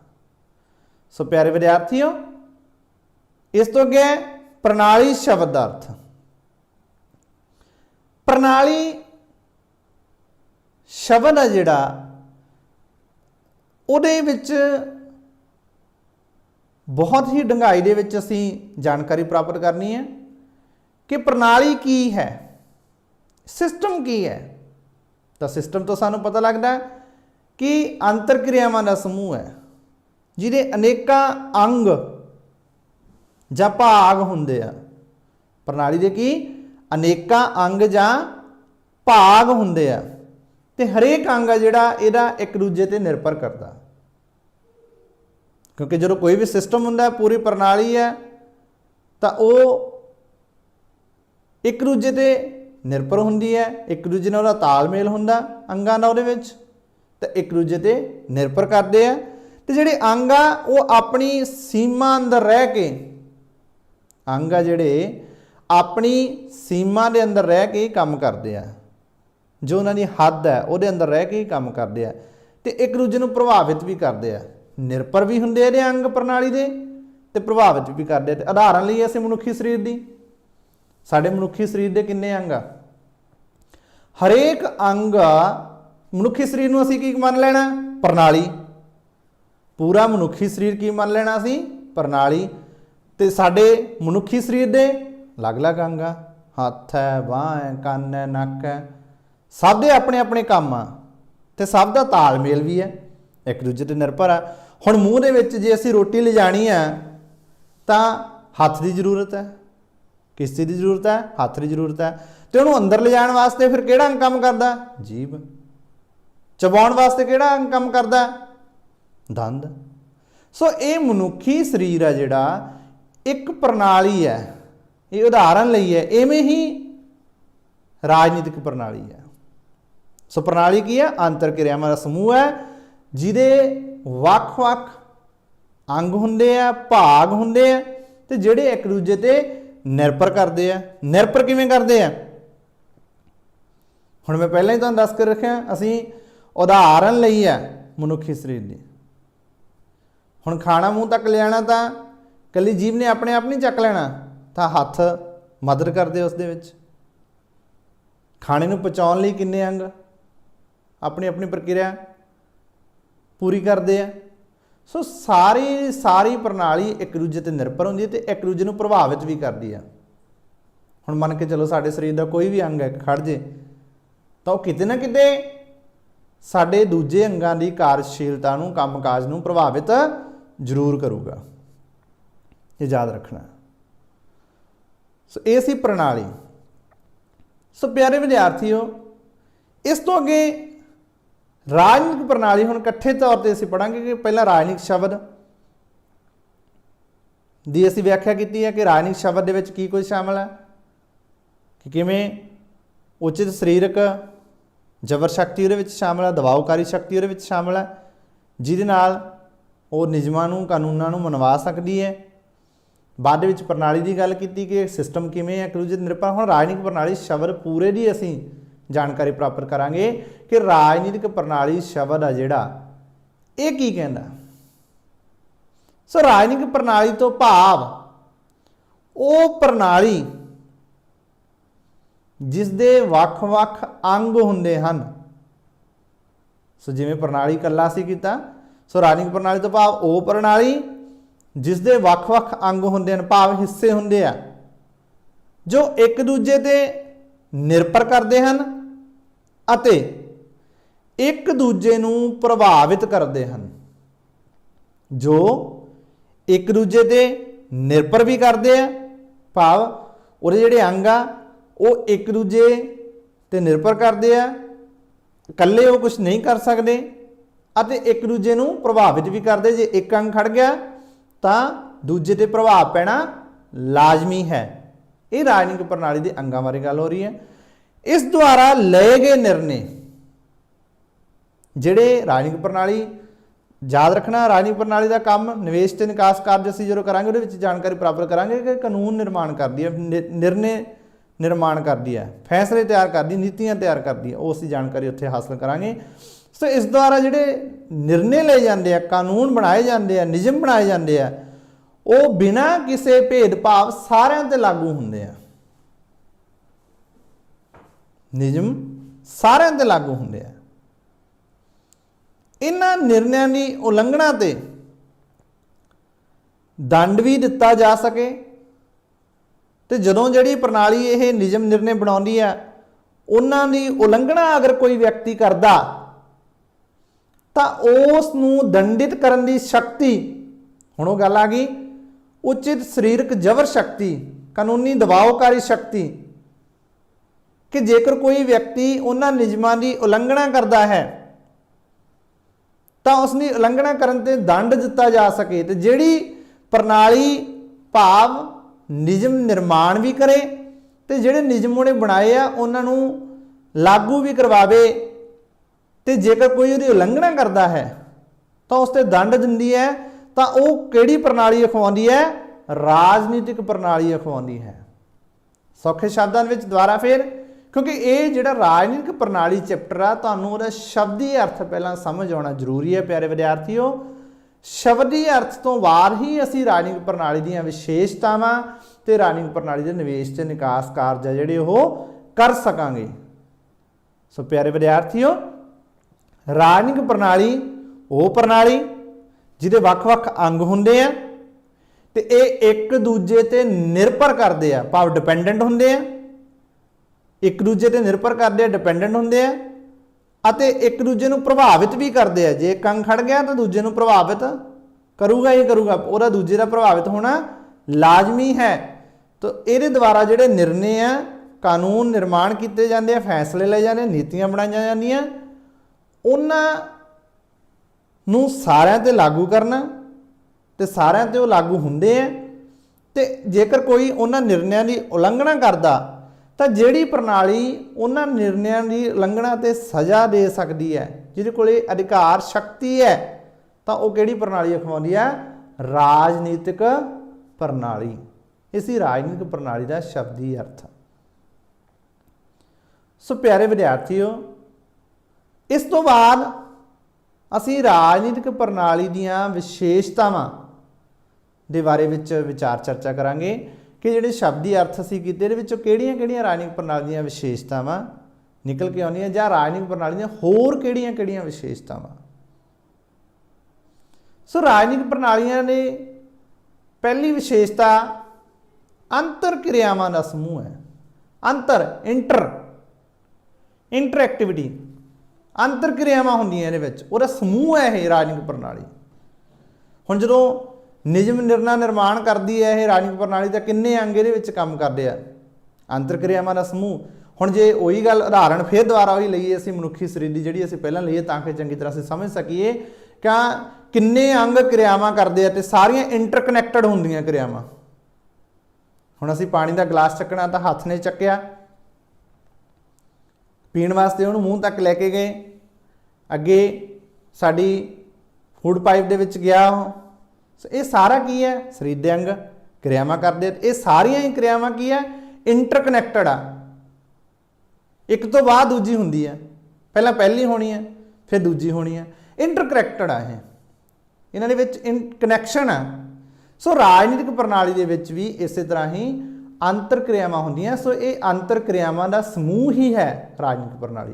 ਸੋ ਪਿਆਰੇ ਵਿਦਿਆਰਥੀਓ, ਇਸ ਤੋਂ ਅੱਗੇ ਪ੍ਰਣਾਲੀ ਸ਼ਬਦ ਦਾ ਅਰਥ। ਪ੍ਰਣਾਲੀ ਸ਼ਬਦ ਆ ਜਿਹੜਾ, ਉਹਦੇ ਵਿੱਚ ਬਹੁਤ ਹੀ ਡੂੰਘਾਈ ਦੇ ਵਿੱਚ ਅਸੀਂ ਜਾਣਕਾਰੀ ਪ੍ਰਾਪਤ ਕਰਨੀ ਹੈ ਕਿ ਪ੍ਰਣਾਲੀ ਕੀ ਹੈ, ਸਿਸਟਮ ਕੀ ਹੈ। ਤਾਂ ਸਿਸਟਮ ਤੋਂ ਸਾਨੂੰ ਪਤਾ ਲੱਗਦਾ ਕਿ ਅੰਤਰ ਕਿਰਿਆਵਾਂ ਦਾ ਸਮੂਹ ਹੈ ਜਿਹਦੇ ਅਨੇਕਾਂ ਅੰਗ ਜਾਂ ਭਾਗ ਹੁੰਦੇ ਆ। ਪ੍ਰਣਾਲੀ ਦੇ ਕੀ ਅਨੇਕਾਂ ਅੰਗ ਜਾਂ ਭਾਗ ਹੁੰਦੇ ਆ ਤੇ ਹਰੇਕ ਅੰਗ ਆ ਜਿਹੜਾ ਇਹਦਾ ਇੱਕ ਦੂਜੇ ਤੇ ਨਿਰਭਰ ਕਰਦਾ, ਕਿਉਂਕਿ ਜਦੋਂ ਕੋਈ ਵੀ ਸਿਸਟਮ ਹੁੰਦਾ, ਪੂਰੀ ਪ੍ਰਣਾਲੀ ਹੈ, ਤਾਂ ਉਹ ਇੱਕ ਦੂਜੇ ਤੇ ਨਿਰਭਰ ਹੁੰਦੀ ਹੈ, ਇੱਕ ਦੂਜੇ ਨਾਲ ਉਹਦਾ ਤਾਲਮੇਲ ਹੁੰਦਾ ਅੰਗਾਂ ਦਾ ਉਹਦੇ ਵਿੱਚ, ਤੇ ਇੱਕ ਦੂਜੇ ਤੇ ਨਿਰਭਰ ਕਰਦੇ ਆ। ਤੇ ਜਿਹੜੇ ਅੰਗ ਆ ਉਹ ਆਪਣੀ ਸੀਮਾ ਅੰਦਰ ਰਹਿ ਕੇ, ਅੰਗ ਆ ਜਿਹੜੇ ਆਪਣੀ ਸੀਮਾ ਦੇ ਅੰਦਰ ਰਹਿ ਕੇ ਕੰਮ ਕਰਦੇ ਆ, ਜੋ ਉਹਨਾਂ ਦੀ ਹੱਦ ਹੈ ਉਹਦੇ ਅੰਦਰ ਰਹਿ ਕੇ ਹੀ ਕੰਮ ਕਰਦੇ ਆ ਤੇ ਇੱਕ ਦੂਜੇ ਨੂੰ ਪ੍ਰਭਾਵਿਤ ਵੀ ਕਰਦੇ ਆ। ਨਿਰਭਰ ਵੀ ਹੁੰਦੇ ਇਹਦੇ ਅੰਗ ਪ੍ਰਣਾਲੀ ਦੇ ਤੇ ਪ੍ਰਭਾਵਿਤ ਵੀ ਕਰਦੇ ਆ। ਤੇ ਉਦਾਹਰਨ ਲਈ ਅਸੀਂ ਮਨੁੱਖੀ ਸਰੀਰ ਦੀ, ਸਾਡੇ ਮਨੁੱਖੀ ਸਰੀਰ ਦੇ ਕਿੰਨੇ ਅੰਗ ਆ? ਹਰੇਕ ਅੰਗ, ਮਨੁੱਖੀ ਸਰੀਰ ਨੂੰ ਅਸੀਂ ਕੀ ਮੰਨ ਲੈਣਾ? ਪ੍ਰਣਾਲੀ। ਪੂਰਾ ਮਨੁੱਖੀ ਸਰੀਰ ਕੀ ਮੰਨ ਲੈਣਾ ਅਸੀਂ? ਪ੍ਰਣਾਲੀ। ਤੇ ਸਾਡੇ ਮਨੁੱਖੀ ਸਰੀਰ ਦੇ ਅਲੱਗ-ਅਲੱਗ ਅੰਗ ਆ, ਹੱਥ ਹੈ, ਬਾਂਹ ਹੈ, ਕੰਨ ਹੈ, ਨੱਕ ਹੈ, ਸਭ ਦੇ ਆਪਣੇ ਆਪਣੇ ਕੰਮ ਆ ਤੇ ਸਭ ਦਾ ਤਾਲਮੇਲ ਵੀ ਹੈ, ਇੱਕ ਦੂਜੇ ਤੇ ਨਿਰਭਰ ਆ। ਹੁਣ ਮੂੰਹ ਦੇ ਵਿੱਚ ਜੇ ਅਸੀਂ ਰੋਟੀ ਲਿਜਾਣੀ ਆ ਤਾਂ ਹੱਥ ਦੀ ਜ਼ਰੂਰਤ ਹੈ। ਕਿਸ ਚੀਜ਼ ਦੀ ਜ਼ਰੂਰਤ ਹੈ? ਹੱਥ ਦੀ ਜ਼ਰੂਰਤ ਹੈ। ਤੇ ਉਹਨੂੰ ਅੰਦਰ ਲਿਜਾਣ ਵਾਸਤੇ ਫਿਰ ਕਿਹੜਾ ਅੰਗ ਕੰਮ ਕਰਦਾ? ਜੀਭ। ਚਬਾਉਣ ਵਾਸਤੇ ਕਿਹੜਾ ਅੰਗ ਕੰਮ ਕਰਦਾ? ਦੰਦ। ਸੋ ਇਹ ਮਨੁੱਖੀ ਸਰੀਰ ਆ ਜਿਹੜਾ ਇੱਕ ਪ੍ਰਣਾਲੀ ਹੈ, ਇਹ ਉਦਾਹਰਨ ਲਈ ਹੈ। ਇਵੇਂ ਹੀ ਰਾਜਨੀਤਿਕ ਪ੍ਰਣਾਲੀ ਹੈ। ਸੋ ਪ੍ਰਣਾਲੀ ਕੀ ਹੈ? ਅੰਤਰ ਕਿਰਿਆਵਾਂ ਦਾ ਸਮੂਹ ਹੈ ਜਿਹਦੇ ਵੱਖ-ਵੱਖ ਅੰਗ ਹੁੰਦੇ ਆ, ਭਾਗ ਹੁੰਦੇ ਆ ਤੇ ਜਿਹੜੇ ਇੱਕ ਦੂਜੇ ਤੇ ਨਿਰਭਰ ਕਰਦੇ ਆ। ਨਿਰਭਰ ਕਿਵੇਂ ਕਰਦੇ ਆ? ਹੁਣ ਮੈਂ ਪਹਿਲਾਂ ਹੀ ਤੁਹਾਨੂੰ ਦੱਸ ਕੇ ਰੱਖਿਆ, ਅਸੀਂ ਉਦਾਹਰਨ ਲਈ ਹੈ ਮਨੁੱਖੀ ਸਰੀਰ ਦੀ। ਹੁਣ ਖਾਣਾ ਮੂੰਹ ਤੱਕ ਲਿਆਣਾ ਤਾਂ ਇਕੱਲੀ ਜੀਭ ਨੇ ਆਪਣੇ ਆਪ ਨਹੀਂ ਚੱਕ ਲੈਣਾ, ਤਾਂ ਹੱਥ ਮਦਦ ਕਰਦੇ ਉਸ ਦੇ ਵਿੱਚ। ਖਾਣੇ ਨੂੰ ਪਚਾਉਣ ਲਈ ਕਿੰਨੇ ਅੰਗ ਆਪਣੀ ਆਪਣੀ ਪ੍ਰਕਿਰਿਆ ਪੂਰੀ ਕਰਦੇ ਆ। ਸੋ ਸਾਰੀ ਪ੍ਰਣਾਲੀ ਇੱਕ ਦੂਜੇ ਤੇ ਨਿਰਭਰ ਹੁੰਦੀ ਹੈ ਤੇ ਇੱਕ ਦੂਜੇ ਨੂੰ ਪ੍ਰਭਾਵਿਤ ਵੀ ਕਰਦੀ ਆ। ਹੁਣ ਮੰਨ ਕੇ ਚਲੋ ਸਾਡੇ ਸਰੀਰ ਦਾ ਕੋਈ ਵੀ ਅੰਗ ਖੜ ਜੇ ਤਾਂ ਉਹ ਕਿਤੇ ਨਾ ਕਿਤੇ ਸਾਡੇ ਦੂਜੇ ਅੰਗਾਂ ਦੀ ਕਾਰਜਸ਼ੀਲਤਾ ਨੂੰ, ਕੰਮਕਾਜ ਨੂੰ ਪ੍ਰਭਾਵਿਤ ਜ਼ਰੂਰ ਕਰੂਗਾ, ਇਹ ਯਾਦ ਰੱਖਣਾ। ਸੋ ਇਹ ਸੀ ਪ੍ਰਣਾਲੀ। ਸੋ ਪਿਆਰੇ ਵਿਦਿਆਰਥੀਓ, ਇਸ ਤੋਂ ਅੱਗੇ ਰਾਜਨੀਤਿਕ ਪ੍ਰਣਾਲੀ ਹੁਣ ਇਕੱਠੇ ਤੌਰ ਤੇ ਅਸੀਂ ਪੜਾਂਗੇ ਕਿ ਪਹਿਲਾਂ ਰਾਜਨੀਤਿਕ ਸ਼ਬਦ ਦੀ ਅਸੀਂ ਵਿਆਖਿਆ ਕੀਤੀ ਹੈ ਕਿ ਰਾਜਨੀਤਿਕ ਸ਼ਬਦ ਦੇ ਵਿੱਚ ਕੀ ਕੁਝ ਸ਼ਾਮਲ ਹੈ, ਕਿ ਕਿਵੇਂ ਉਚਿਤ ਸਰੀਰਕ ਜਬਰ ਸ਼ਕਤੀ ਉਹਦੇ ਵਿੱਚ ਸ਼ਾਮਲ ਹੈ, ਦਬਾਉਕਾਰੀ ਸ਼ਕਤੀ ਉਹਦੇ ਵਿੱਚ ਸ਼ਾਮਲ ਹੈ, ਜਿਹਦੇ ਨਾਲ ਉਹ ਨਿਯਮਾਂ ਨੂੰ, ਕਾਨੂੰਨਾਂ ਨੂੰ ਮਨਵਾ ਸਕਦੀ ਹੈ। ਬਾਅਦ ਵਿੱਚ ਪ੍ਰਣਾਲੀ ਦੀ ਗੱਲ ਕੀਤੀ ਕਿ ਸਿਸਟਮ ਕਿਵੇਂ ਹੈ, ਇੱਕ ਦੂਜੇ ਤੇ ਨਿਰਭਰ। ਹੁਣ ਰਾਜਨੀਤਿਕ ਪ੍ਰਣਾਲੀ ਸ਼ਬਦ ਪੂਰੇ ਦੀ ਅਸੀਂ ਜਾਣਕਾਰੀ ਪ੍ਰਾਪਤ ਕਰਾਂਗੇ ਕਿ ਰਾਜਨੀਤਿਕ ਪ੍ਰਣਾਲੀ ਸ਼ਬਦ ਆ ਜਿਹੜਾ ਇਹ ਕੀ ਕਹਿੰਦਾ। ਸੋ ਰਾਜਨੀਤਿਕ ਪ੍ਰਣਾਲੀ ਤੋਂ ਭਾਵ ਉਹ ਪ੍ਰਣਾਲੀ ਜਿਸ ਦੇ ਵੱਖ-ਵੱਖ ਅੰਗ ਹੁੰਦੇ ਹਨ। ਸੋ ਜਿਵੇਂ ਪ੍ਰਣਾਲੀ ਇਕੱਲਾ ਸੀ ਕੀਤਾ, ਸੋ ਰਾਜਨੀਤਿਕ ਪ੍ਰਣਾਲੀ ਤੋਂ ਭਾਵ ਉਹ ਪ੍ਰਣਾਲੀ ਜਿਸ ਦੇ ਵੱਖ-ਵੱਖ ਅੰਗ ਹੁੰਦੇ ਹਨ, ਭਾਵ ਹਿੱਸੇ ਹੁੰਦੇ ਆ, ਜੋ ਇੱਕ ਦੂਜੇ ਤੇ ਨਿਰਭਰ ਕਰਦੇ ਹਨ ਅਤੇ ਇੱਕ ਦੂਜੇ ਨੂੰ ਪ੍ਰਭਾਵਿਤ ਕਰਦੇ ਹਨ। ਜੋ ਇੱਕ ਦੂਜੇ ਤੇ ਨਿਰਭਰ ਵੀ ਕਰਦੇ ਆ, ਭਾਵ ਉਹਦੇ ਜਿਹੜੇ ਅੰਗ ਆ ਉਹ ਇੱਕ ਦੂਜੇ ਤੇ ਨਿਰਭਰ ਕਰਦੇ ਆ, ਇਕੱਲੇ ਉਹ ਕੁਝ ਨਹੀਂ ਕਰ ਸਕਦੇ, ਅਤੇ ਇੱਕ ਦੂਜੇ ਨੂੰ ਪ੍ਰਭਾਵਿਤ ਵੀ ਕਰਦੇ। ਜੇ ਇੱਕ ਅੰਗ ਖੜ ਗਿਆ ਤਾਂ ਦੂਜੇ ਤੇ ਪ੍ਰਭਾਵ ਪੈਣਾ ਲਾਜ਼ਮੀ ਹੈ। ਇਹ ਰਾਜਨੀਤਿਕ ਪ੍ਰਣਾਲੀ ਦੇ ਅੰਗਾਂ ਬਾਰੇ ਗੱਲ ਹੋ ਰਹੀ ਹੈ। ਇਸ ਦੁਆਰਾ ਲਏ ਗਏ ਨਿਰਣੇ ਜਿਹੜੇ ਰਾਜਨੀਤਿਕ ਪ੍ਰਣਾਲੀ, ਯਾਦ ਰੱਖਣਾ ਰਾਜਨੀਤਿਕ ਪ੍ਰਣਾਲੀ ਦਾ ਕੰਮ ਨਿਵੇਸ਼ ਤੇ ਨਿਕਾਸ ਕਾਰਜ ਅਸੀਂ ਜਦੋਂ ਕਰਾਂਗੇ ਉਹਦੇ ਵਿੱਚ ਜਾਣਕਾਰੀ ਪ੍ਰਾਪਤ ਕਰਾਂਗੇ ਕਿ ਕਾਨੂੰਨ ਨਿਰਮਾਣ ਕਰਦੀ ਹੈ, ਨਿਰਣੇ ਨਿਰਮਾਣ ਕਰਦੀ ਹੈ, ਫੈਸਲੇ ਤਿਆਰ ਕਰਦੀ, ਨੀਤੀਆਂ ਤਿਆਰ ਕਰਦੀ ਹੈ, ਉਹ ਅਸੀਂ ਜਾਣਕਾਰੀ ਉੱਥੇ ਹਾਸਲ ਕਰਾਂਗੇ। ਸੋ ਇਸ ਦੁਆਰਾ ਜਿਹੜੇ ਨਿਰਣੇ ਲਏ ਜਾਂਦੇ ਆ, ਕਾਨੂੰਨ ਬਣਾਏ ਜਾਂਦੇ ਆ, ਨਿਯਮ ਬਣਾਏ ਜਾਂਦੇ ਆ, ਉਹ ਬਿਨਾਂ ਕਿਸੇ ਭੇਦਭਾਵ ਸਾਰਿਆਂ ਤੇ ਲਾਗੂ ਹੁੰਦੇ ਆ। ਨਿਯਮ ਸਾਰਿਆਂ ਤੇ ਲਾਗੂ ਹੁੰਦੇ ਆ। इन्हां निर्णयां की उलंघना ते दंड भी दिता जा सके। तो जदों जिहड़ी प्रणाली ये नियम निर्णय बनाउंदी है उन्हां दी उलंघना अगर कोई व्यक्ति करदा तां उस नूं दंडित करन दी शक्ति, हुण ओह गल आ गई उचित सरीरक जबर शक्ति, कानूनी दबावकारी शक्ति, कि जेकर कोई व्यक्ति उन्हां नियमां दी उलंघना करता है तो उसकी उलंघना करन ते दंड दिता जा सके। तो जिहड़ी प्रणाली भाव नियम निर्माण भी करे तो जिहड़े नियम उहने बनाए आ उन्हां नूं लागू भी करवावे, तो जेकर कोई उहदी उलंघना करता है तो उस ते दंड दिंदी है। तो वह किहड़ी प्रणाली अखवाउंदी है? राजनीतिक प्रणाली अखवाउंदी है। सौखे शब्दां विच दुबारा फिर, क्योंकि ये जिहड़ा राजनीतिक प्रणाली चैप्टर आ तुहानूं उहदा शब्दी अर्थ पहलां समझ आउणा जरूरी है प्यारे विद्यार्थियों। शब्दी अर्थ तो बाद ही असीं राजनीतिक प्रणाली दीआं विशेषतावां ते राजनीतिक प्रणाली दे निवेश ते निकास कारज आ जिहड़े ओह कर सकांगे। सो प्यारे विद्यार्थियों, राजनीतिक प्रणाली वो प्रणाली जिहदे वख-वख अंग हुंदे आ ते इह एक दूजे ते निर्भर करदे आ, भाव डिपेंडेंट हुंदे आ, एक दूजे ते निर्भर करदे आ, डिपेंडेंट हुंदे आ अते एक दूजे नूं प्रभावित भी करदे आ। जे एक अंग खड़ गया तो दूजे नूं प्रभावित करूगा ही करूगा, उहदा दूजे दा प्रभावित होना लाजमी है। तो इहदे द्वारा जिहड़े निर्णय आ, कानून निर्माण किए जाते हैं, फैसले ले जाते, नीतियां बनाईयां जांदियां, उन्हां नूं सारिआं ते लागू करना ते सारिआं ते ओह लागू हुंदे आ। ते जेकर कोई उन्हां निर्णयां की उलंघना करदा तो जिहड़ी प्रणाली उन्हां निर्णयां की उलंघना ते सज़ा दे सकदी है, जिहदे कोल अधिकार शक्ति है, तो वह किहड़ी प्रणाली अखवाउंदी है? राजनीतिक प्रणाली। इसी राजनीतिक प्रणाली का शब्दी अर्थ। सो प्यारे विद्यार्थियों, इस तो बाद असी राजनीतिक प्रणाली दीआं विशेषतावां दे बारे विच विचार चर्चा करांगे कि जिहड़े शब्दी अर्थ असीं कीते इहदे विचों किहड़ियां-किहड़ियां राजनीतिक प्रणाली दीआं विशेषतावां निकल के आउंदियां जां राजनीतिक प्रणाली दीआं होर किहड़ियां-किहड़ियां विशेषतावां। सो राजनीतिक प्रणालियां ने पहली विशेषता अंतर क्रियावां दा समूह है। इंटर एक्टिविटी, अंतर क्रियावां हुंदियां इहदे विच, उहदा समूह है यह राजनीतिक प्रणाली। हुण जदों नियम निर्णय निर्माण करती है यह राजनीतिक प्रणाली, तो किन्ने अंग इहदे विच काम करदे आ? अंतर क्रियावां दा समूह। हुण जे उही गल उदाहरण फिर दुबारा उही लईए, असीं मनुखी सरीर दी जिहड़ी असीं पहलां लईए तां कि चंगी तरह असीं समझ सकीए कि किन्ने अंग क्रियावां करदे आ ते सारियां इंटरकनैक्टड हुंदियां क्रियावां। हुण असीं पानी दा गिलास चकना तो हत्थ ने चक्किया, पीण वास्ते उहनूं मूँह तक लैके गए, अगे साडी फूड पाइप दे विच गया, ये सारा की है? शरीर दे अंग क्रियावां करदे। ये सारियां ही क्रियावां की है? इंटरकनैक्टड आ, एक तो बाद दूजी हुंदी है, पहलां पहली होनी है फिर दूजी होनी है, इंटरकनैक्टड आ, इन्हां दे विच कनैक्शन आ। सो राजनीतिक प्रणाली दे विच भी इस तरह ही अंतर क्रियावां हुंदियां। सो ये अंतर क्रियावां दा समूह ही है राजनीतिक प्रणाली।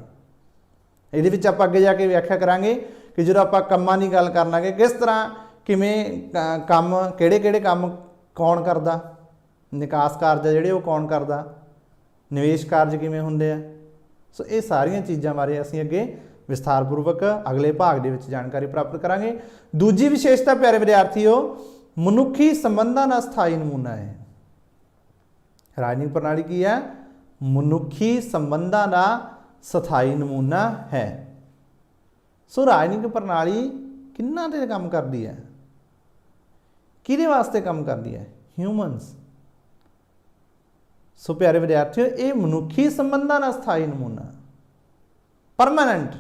इहदे विच आपां अगे जाके व्याख्या करांगे कि जदों आपां कंमां दी गल करनांगे किस तरह किवें काम, किहड़े-किहड़े काम कौन करदा, निकास कारज जिहड़े वो कौन करदा, निवेश कारज किवें हुंदे आ। सो ये सारियां चीज़ां बारे असीं अगे विस्तारपूर्वक अगले भाग दे विच जानकारी प्राप्त करांगे। दूजी विशेषता प्यारे विद्यार्थियों, मनुखी संबंधां दा स्थाई नमूना है। राजनीतिक प्रणाली की है? मनुखी संबंधां दा स्थाई नमूना है। सो राजनीतिक प्रणाली किन्ना ते काम करती है, किहदे वास्ते काम करती है? ह्यूमनस। सो प्यारे विद्यार्थियों, ये मनुखी संबंधां दा स्थाई नमूना, परमानेंट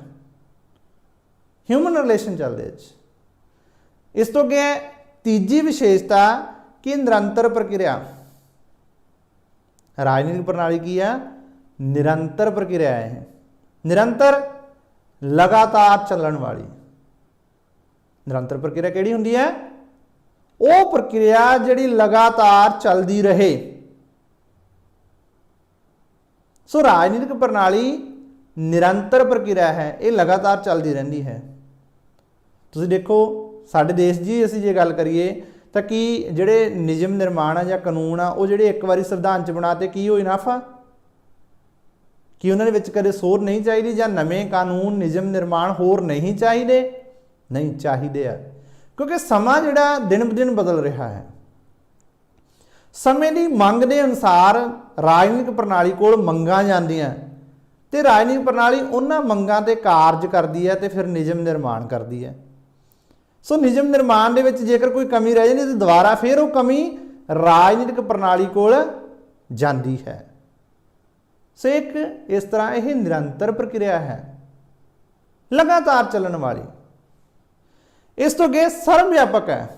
ह्यूमन रिलेशन चलते। इस तो क्या है? तीजी विशेषता कि निरंतर प्रक्रिया। राजनीतिक प्रणाली की है? निरंतर प्रक्रिया है, निरंतर लगातार चलन वाली। निरंतर प्रक्रिया किहड़ी हुंदी है? वो प्रक्रिया जिहड़ी लगातार चलती रहे। सो राजनीतिक प्रणाली निरंतर प्रक्रिया है, ये लगातार चलती रहती है। ਤੁਸੀਂ ਦੇਖੋ ਸਾਡੇ ਦੇਸ਼ ਦੀ ਅਸੀਂ ਜੇ ਗੱਲ ਕਰੀਏ ਤਾਂ ਕੀ ਜਿਹੜੇ ਨਿਯਮ ਨਿਰਮਾਣ ਆ ਜਾਂ ਕਾਨੂੰਨ ਆ ਉਹ ਜਿਹੜੇ ਇੱਕ ਵਾਰੀ ਸੰਵਿਧਾਨ 'ਚ ਬਣਾਤੇ ਕੀ ਉਹ ਇਨਫ ਆ? ਕੀ ਉਹਨਾਂ ਦੇ ਵਿੱਚ ਕਦੇ ਸੋਧ ਨਹੀਂ ਚਾਹੀਦੀ ਜਾਂ ਨਵੇਂ ਕਾਨੂੰਨ ਨਿਯਮ ਨਿਰਮਾਣ ਹੋਰ ਨਹੀਂ ਚਾਹੀਦੇ? ਨਹੀਂ ਚਾਹੀਦੇ ਆ, ਕਿਉਂਕਿ ਸਮਾਂ ਜਿਹੜਾ ਦਿਨ ਬ ਦਿਨ ਬਦਲ ਰਿਹਾ ਹੈ। ਸਮੇਂ ਦੀ ਮੰਗ ਦੇ ਅਨੁਸਾਰ ਰਾਜਨੀਤਿਕ ਪ੍ਰਣਾਲੀ ਕੋਲ ਮੰਗਾਂ ਜਾਂਦੀਆਂ ਤੇ ਰਾਜਨੀਤਿਕ ਪ੍ਰਣਾਲੀ ਉਹਨਾਂ ਮੰਗਾਂ ਤੇ ਕਾਰਜ ਕਰਦੀ ਹੈ ਤੇ ਫਿਰ ਨਿਯਮ ਨਿਰਮਾਣ ਕਰਦੀ ਹੈ। ਸੋ ਨਿਯਮ ਨਿਰਮਾਣ ਦੇ ਵਿੱਚ ਜੇਕਰ ਕੋਈ ਕਮੀ ਰਹਿ ਜਾਂਦੀ ਤਾਂ ਦੁਬਾਰਾ ਫਿਰ ਉਹ ਕਮੀ ਰਾਜਨੀਤਿਕ ਪ੍ਰਣਾਲੀ ਕੋਲ ਜਾਂਦੀ ਹੈ। ਸੋ ਇੱਕ ਇਸ ਤਰ੍ਹਾਂ ਇਹ ਨਿਰੰਤਰ ਪ੍ਰਕਿਰਿਆ ਹੈ, ਲਗਾਤਾਰ ਚੱਲਣ ਵਾਲੀ। ਇਸ ਤੋਂ ਅੱਗੇ ਸਰਵ ਵਿਆਪਕ ਹੈ।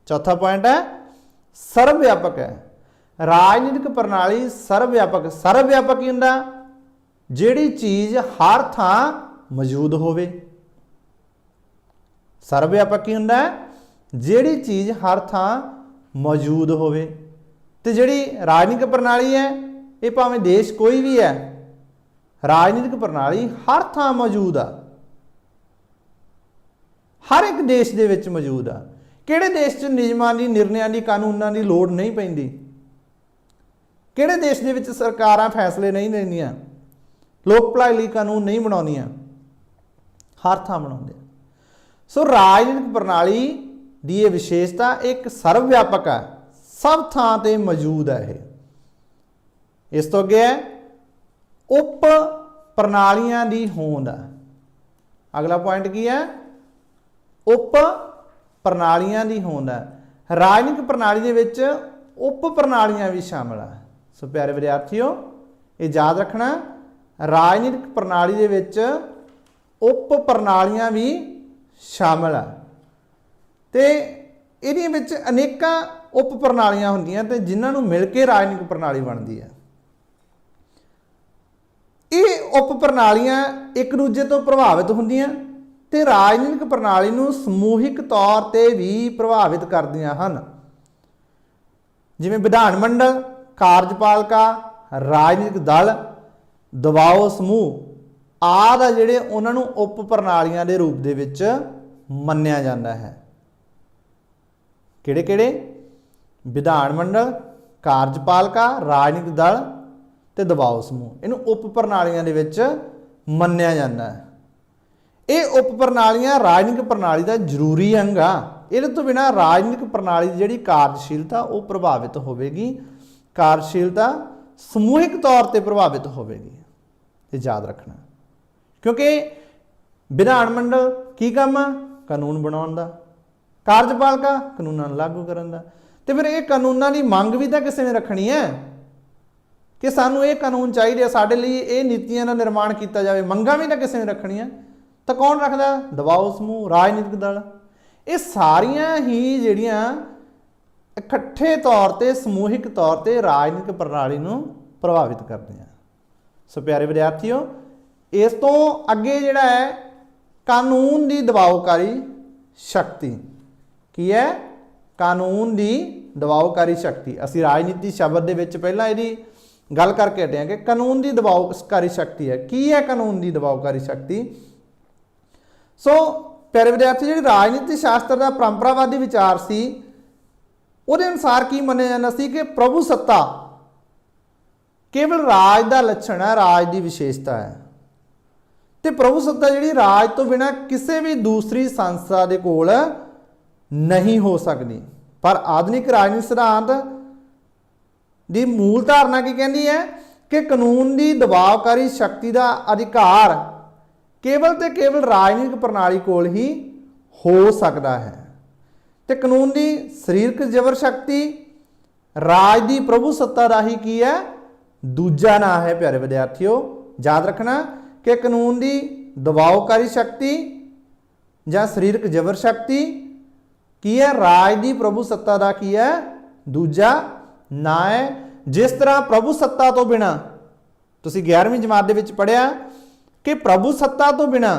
ਚੌਥਾ ਪੁਆਇੰਟ ਹੈ ਸਰਵ ਵਿਆਪਕ ਹੈ। ਰਾਜਨੀਤਿਕ ਪ੍ਰਣਾਲੀ ਸਰਵ ਵਿਆਪਕ। ਸਰਵ ਵਿਆਪਕ ਕੀ ਹੁੰਦਾ? ਜਿਹੜੀ ਚੀਜ਼ ਹਰ ਥਾਂ ਮੌਜੂਦ ਹੋਵੇ। ਸਰਵ ਵਿਆਪਕ ਕੀ ਹੁੰਦਾ? ਜਿਹੜੀ ਚੀਜ਼ ਹਰ ਥਾਂ ਮੌਜੂਦ ਹੋਵੇ। ਤੇ ਜਿਹੜੀ ਰਾਜਨੀਤਿਕ ਪ੍ਰਣਾਲੀ ਹੈ ਇਹ ਭਾਵੇਂ ਦੇਸ਼ ਕੋਈ ਵੀ ਹੈ, ਰਾਜਨੀਤਿਕ ਪ੍ਰਣਾਲੀ ਹਰ ਥਾਂ ਮੌਜੂਦ ਆ, ਹਰ ਇੱਕ ਦੇਸ਼ ਦੇ ਵਿੱਚ ਮੌਜੂਦ ਆ। ਕਿਹੜੇ ਦੇਸ਼ 'ਚ ਨਿਯਮਾਂ ਦੀ, ਨਿਰਣਿਆਂ ਦੀ, ਕਾਨੂੰਨਾਂ ਦੀ ਲੋੜ ਨਹੀਂ ਪੈਂਦੀ? ਕਿਹੜੇ ਦੇਸ਼ ਦੇ ਵਿੱਚ ਸਰਕਾਰਾਂ ਫੈਸਲੇ ਨਹੀਂ ਲੈਂਦੀਆਂ, ਲੋਕ ਭਲਾਈ ਲਈ ਕਾਨੂੰਨ ਨਹੀਂ ਬਣਾਉਂਦੀਆਂ? ਹਰ ਥਾਂ ਬਣਾਉਂਦੇ। ਸੋ ਰਾਜਨੀਤਿਕ ਪ੍ਰਣਾਲੀ ਦੀ ਇਹ ਵਿਸ਼ੇਸ਼ਤਾ ਇੱਕ ਸਰਵ ਵਿਆਪਕ ਹੈ, ਸਭ ਥਾਂ ਤੇ ਮੌਜੂਦ ਹੈ ਇਹ। ਇਸ ਤੋਂ ਅੱਗੇ ਹੈ ਉਪ ਪ੍ਰਣਾਲੀਆਂ ਦੀ ਹੋਂਦ। ਅਗਲਾ ਪੁਆਇੰਟ ਕੀ ਹੈ? ਉਪ ਪ੍ਰਣਾਲੀਆਂ ਦੀ ਹੋਂਦ ਹੈ। ਰਾਜਨੀਤਿਕ ਪ੍ਰਣਾਲੀ ਦੇ ਵਿੱਚ ਉਪ ਪ੍ਰਣਾਲੀਆਂ ਵੀ ਸ਼ਾਮਲ ਆ। ਸੋ ਪਿਆਰੇ ਵਿਦਿਆਰਥੀਓ ਇਹ ਯਾਦ ਰੱਖਣਾ, ਰਾਜਨੀਤਿਕ ਪ੍ਰਣਾਲੀ ਦੇ ਵਿੱਚ ਉਪ ਪ੍ਰਣਾਲੀਆਂ ਵੀ ਸ਼ਾਮਲ ਆ ਤੇ ਇਹਦੇ ਵਿੱਚ ਅਨੇਕਾਂ ਉਪ ਪ੍ਰਣਾਲੀਆਂ ਹੁੰਦੀਆਂ ਤੇ ਜਿਨ੍ਹਾਂ ਨੂੰ ਮਿਲ ਕੇ ਰਾਜਨੀਤਿਕ ਪ੍ਰਣਾਲੀ ਬਣਦੀ ਹੈ। ਇਹ ਉਪ ਪ੍ਰਣਾਲੀਆਂ ਇੱਕ ਦੂਜੇ ਤੋਂ ਪ੍ਰਭਾਵਿਤ ਹੁੰਦੀਆਂ ਤੇ ਰਾਜਨੀਤਿਕ ਪ੍ਰਣਾਲੀ ਨੂੰ ਸਮੂਹਿਕ ਤੌਰ ਤੇ ਵੀ ਪ੍ਰਭਾਵਿਤ ਕਰਦੀਆਂ ਹਨ। ਜਿਵੇਂ ਵਿਧਾਨ ਮੰਡਲ, ਕਾਰਜਪਾਲਿਕਾ, ਰਾਜਨੀਤਿਕ ਦਲ, ਦਬਾਓ ਸਮੂਹ ਆਦਿ ਜਿਹੜੇ ਉਹਨਾਂ ਨੂੰ ਉਪ ਪ੍ਰਣਾਲੀਆਂ ਦੇ ਰੂਪ ਦੇ ਵਿੱਚ ਮੰਨਿਆ ਜਾਂਦਾ ਹੈ। ਕਿਹੜੇ ਕਿਹੜੇ? ਵਿਧਾਨ ਮੰਡਲ, ਕਾਰਜਪਾਲਿਕਾ, ਰਾਜਨੀਤਿਕ ਦਲ ਤੇ ਦਬਾਓ ਸਮੂਹ, ਇਹਨੂੰ ਉਪ ਪ੍ਰਣਾਲੀਆਂ ਦੇ ਵਿੱਚ ਮੰਨਿਆ ਜਾਂਦਾ ਹੈ। ਇਹ ਉਪ ਪ੍ਰਣਾਲੀਆਂ ਰਾਜਨੀਤਿਕ ਪ੍ਰਣਾਲੀ ਦਾ ਜ਼ਰੂਰੀ ਅੰਗ ਆ। ਇਹਦੇ ਤੋਂ ਬਿਨਾਂ ਰਾਜਨੀਤਿਕ ਪ੍ਰਣਾਲੀ ਦੀ ਜਿਹੜੀ ਕਾਰਜਸ਼ੀਲਤਾ ਉਹ ਪ੍ਰਭਾਵਿਤ ਹੋਵੇਗੀ, ਕਾਰਜਸ਼ੀਲਤਾ ਸਮੂਹਿਕ ਤੌਰ ਤੇ ਪ੍ਰਭਾਵਿਤ ਹੋਵੇਗੀ। ਇਹ ਯਾਦ ਰੱਖਣਾ, ਕਿਉਂਕਿ ਵਿਧਾਨ ਮੰਡਲ ਕੀ ਕੰਮ ਆ? ਕਾਨੂੰਨ ਬਣਾਉਣ ਦਾ। ਕਾਰਜਪਾਲਿਕਾ ਕਾਨੂੰਨਾਂ ਨੂੰ ਲਾਗੂ ਕਰਨ ਦਾ। ਤੇ ਫਿਰ ਇਹ ਕਾਨੂੰਨਾਂ ਦੀ ਮੰਗ ਵੀ ਤਾਂ ਕਿਸੇ ਨੇ ਰੱਖਣੀ ਹੈ ਕਿ ਸਾਨੂੰ ਇਹ ਕਾਨੂੰਨ ਚਾਹੀਦੇ ਆ, ਸਾਡੇ ਲਈ ਇਹ ਨੀਤੀਆਂ ਦਾ ਨਿਰਮਾਣ ਕੀਤਾ ਜਾਵੇ। ਮੰਗਾਂ ਵੀ ਤਾਂ ਕਿਸੇ ਨੇ ਰੱਖਣੀਆਂ, ਤਾਂ ਕੌਣ ਰੱਖਦਾ? ਦਬਾਓ ਸਮੂਹ, ਰਾਜਨੀਤਿਕ ਦਲ। ਇਹ ਸਾਰੀਆਂ ਹੀ ਜਿਹੜੀਆਂ ਇਕੱਠੇ ਤੌਰ ਤੇ, ਸਮੂਹਿਕ ਤੌਰ ਤੇ ਰਾਜਨੀਤਿਕ ਪ੍ਰਣਾਲੀ ਨੂੰ ਪ੍ਰਭਾਵਿਤ ਕਰਦੀਆਂ। ਸੋ ਪਿਆਰੇ ਵਿਦਿਆਰਥੀਓ ਇਸ ਤੋਂ ਅੱਗੇ ਜਿਹੜਾ ਹੈ ਕਾਨੂੰਨ ਦੀ ਦਬਾਉਕਾਰੀ ਸ਼ਕਤੀ। ਕੀ ਹੈ? ਕਾਨੂੰਨ ਦੀ ਦਬਾਉਕਾਰੀ ਸ਼ਕਤੀ। ਅਸੀਂ ਰਾਜਨੀਤੀ ਸ਼ਬਦ ਦੇ ਵਿੱਚ ਪਹਿਲਾਂ ਇਹਦੀ ਗੱਲ ਕਰਕੇ ਹਟੇ ਹਾਂ ਕਿ ਕਾਨੂੰਨ ਦੀ ਦਬਾਉਕਾਰੀ ਸ਼ਕਤੀ ਹੈ। ਕੀ ਹੈ ਕਾਨੂੰਨ ਦੀ ਦਬਾਉਕਾਰੀ ਸ਼ਕਤੀ? ਸੋ ਪਿਆਰੇ ਵਿਦਿਆਰਥੀ ਜਿਹੜੀ ਰਾਜਨੀਤੀ ਸ਼ਾਸਤਰ ਦਾ ਪਰੰਪਰਾਵਾਦੀ ਵਿਚਾਰ ਸੀ ਉਹਦੇ ਅਨੁਸਾਰ ਕੀ ਮੰਨਿਆ ਜਾਂਦਾ ਸੀ ਕਿ ਪ੍ਰਭੂ ਸੱਤਾ ਕੇਵਲ ਰਾਜ ਦਾ ਲੱਛਣ ਹੈ, ਰਾਜ ਦੀ ਵਿਸ਼ੇਸ਼ਤਾ ਹੈ ਤੇ ਪ੍ਰਭੂ ਸੱਤਾ ਜਿਹੜੀ ਰਾਜ ਤੋਂ ਬਿਨਾਂ ਕਿਸੇ ਵੀ ਦੂਸਰੀ ਸੰਸਥਾ ਦੇ ਕੋਲ ਨਹੀਂ ਹੋ ਸਕਦੀ। ਪਰ ਆਧੁਨਿਕ ਰਾਜਨੀਤਿਕ ਸਿਧਾਂਤ ਦੀ ਮੂਲ ਧਾਰਨਾ ਕੀ ਕਹਿੰਦੀ ਹੈ ਕਿ ਕਾਨੂੰਨ ਦੀ ਦਬਾਅਕਾਰੀ ਸ਼ਕਤੀ ਦਾ ਅਧਿਕਾਰ ਕੇਵਲ ਤੇ ਕੇਵਲ ਰਾਜਨੀਤਿਕ ਪ੍ਰਣਾਲੀ ਕੋਲ ਹੀ ਹੋ ਸਕਦਾ ਹੈ ਤੇ ਕਾਨੂੰਨ ਦੀ ਸਰੀਰਕ ਜ਼ਬਰ ਸ਼ਕਤੀ ਰਾਜ ਦੀ ਪ੍ਰਭੂ ਸੱਤਾ ਦਾ ਹੀ ਕੀ ਹੈ? ਦੂਜਾ ਨਾਂ ਹੈ। ਪਿਆਰੇ ਵਿਦਿਆਰਥੀਓ ਯਾਦ ਰੱਖਣਾ ਕਿ ਕਾਨੂੰਨ ਦੀ ਦਬਾਅਕਾਰੀ ਸ਼ਕਤੀ ਜਾਂ ਸਰੀਰਕ ਜ਼ਬਰ ਸ਼ਕਤੀ ਕੀ ਹੈ? ਰਾਜ ਦੀ ਪ੍ਰਭੂ ਸੱਤਾ ਦਾ ਕੀ ਹੈ? ਦੂਜਾ ਨਾਂ ਹੈ। ਜਿਸ ਤਰ੍ਹਾਂ ਪ੍ਰਭੂ ਸੱਤਾ ਤੋਂ ਬਿਨਾਂ ਤੁਸੀਂ 11ਵੀਂ ਜਮਾਤ ਦੇ ਵਿੱਚ ਪੜ੍ਹਿਆ ਕਿ ਪ੍ਰਭੂ ਸੱਤਾ ਤੋਂ ਬਿਨਾਂ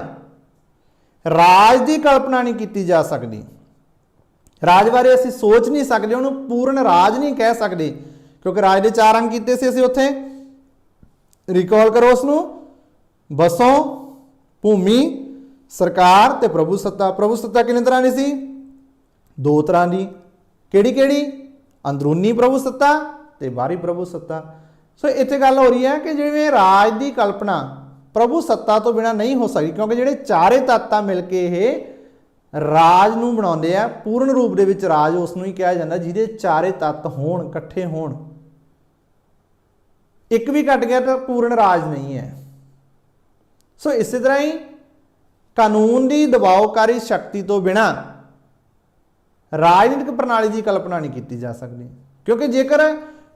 ਰਾਜ ਦੀ ਕਲਪਨਾ ਨਹੀਂ ਕੀਤੀ ਜਾ ਸਕਦੀ। ਰਾਜ ਬਾਰੇ ਅਸੀਂ ਸੋਚ ਨਹੀਂ ਸਕਦੇ, ਉਹਨੂੰ ਪੂਰਨ ਰਾਜ ਨਹੀਂ ਕਹਿ ਸਕਦੇ ਕਿਉਂਕਿ ਰਾਜ ਦੇ 4 ਅੰਗ ਕੀਤੇ ਸੀ ਅਸੀਂ ਉੱਥੇ। ਰਿਕਾਲ ਕਰੋ ਉਸ ਨੂੰ। ਵਸੋਂ, ਭੂਮੀ, ਸਰਕਾਰ ਤੇ ਪ੍ਰਭੂ ਸੱਤਾ। ਪ੍ਰਭੂ ਸੱਤਾ ਕਿੰਨੇ ਤਰ੍ਹਾਂ ਦੀ ਸੀ? ਦੋ ਤਰ੍ਹਾਂ ਦੀ। ਕਿਹੜੀ ਕਿਹੜੀ? ਅੰਦਰੂਨੀ ਪ੍ਰਭੂ ਸੱਤਾ ਤੇ ਬਾਹਰੀ ਪ੍ਰਭੂ ਸੱਤਾ। ਸੋ ਇੱਥੇ ਗੱਲ ਹੋ ਰਹੀ ਹੈ ਕਿ ਜਿਵੇਂ ਰਾਜ ਦੀ ਕਲਪਨਾ ਪ੍ਰਭੂ ਸੱਤਾ ਤੋਂ ਬਿਨਾਂ ਨਹੀਂ ਹੋ ਸਕਦੀ, ਕਿਉਂਕਿ ਜਿਹੜੇ ਚਾਰੇ ਤੱਤ ਆ ਮਿਲ ਕੇ ਇਹ ਰਾਜ ਨੂੰ ਬਣਾਉਂਦੇ ਆ। ਪੂਰਨ ਰੂਪ ਦੇ ਵਿੱਚ ਰਾਜ ਉਸ ਨੂੰ ਹੀ ਕਿਹਾ ਜਾਂਦਾ ਜਿਹਦੇ ਚਾਰੇ ਤੱਤ ਹੋਣ, ਇਕੱਠੇ ਹੋਣ। ਇੱਕ ਵੀ ਘਟ ਗਿਆ ਤਾਂ ਪੂਰਨ ਰਾਜ ਨਹੀਂ ਹੈ। ਸੋ ਇਸੇ ਤਰ੍ਹਾਂ ਹੀ ਕਾਨੂੰਨ ਦੀ ਦਬਾਅਕਾਰੀ ਸ਼ਕਤੀ ਤੋਂ ਬਿਨਾਂ ਰਾਜਨੀਤਿਕ ਪ੍ਰਣਾਲੀ ਦੀ ਕਲਪਨਾ ਨਹੀਂ ਕੀਤੀ ਜਾ ਸਕਦੀ, ਕਿਉਂਕਿ ਜੇਕਰ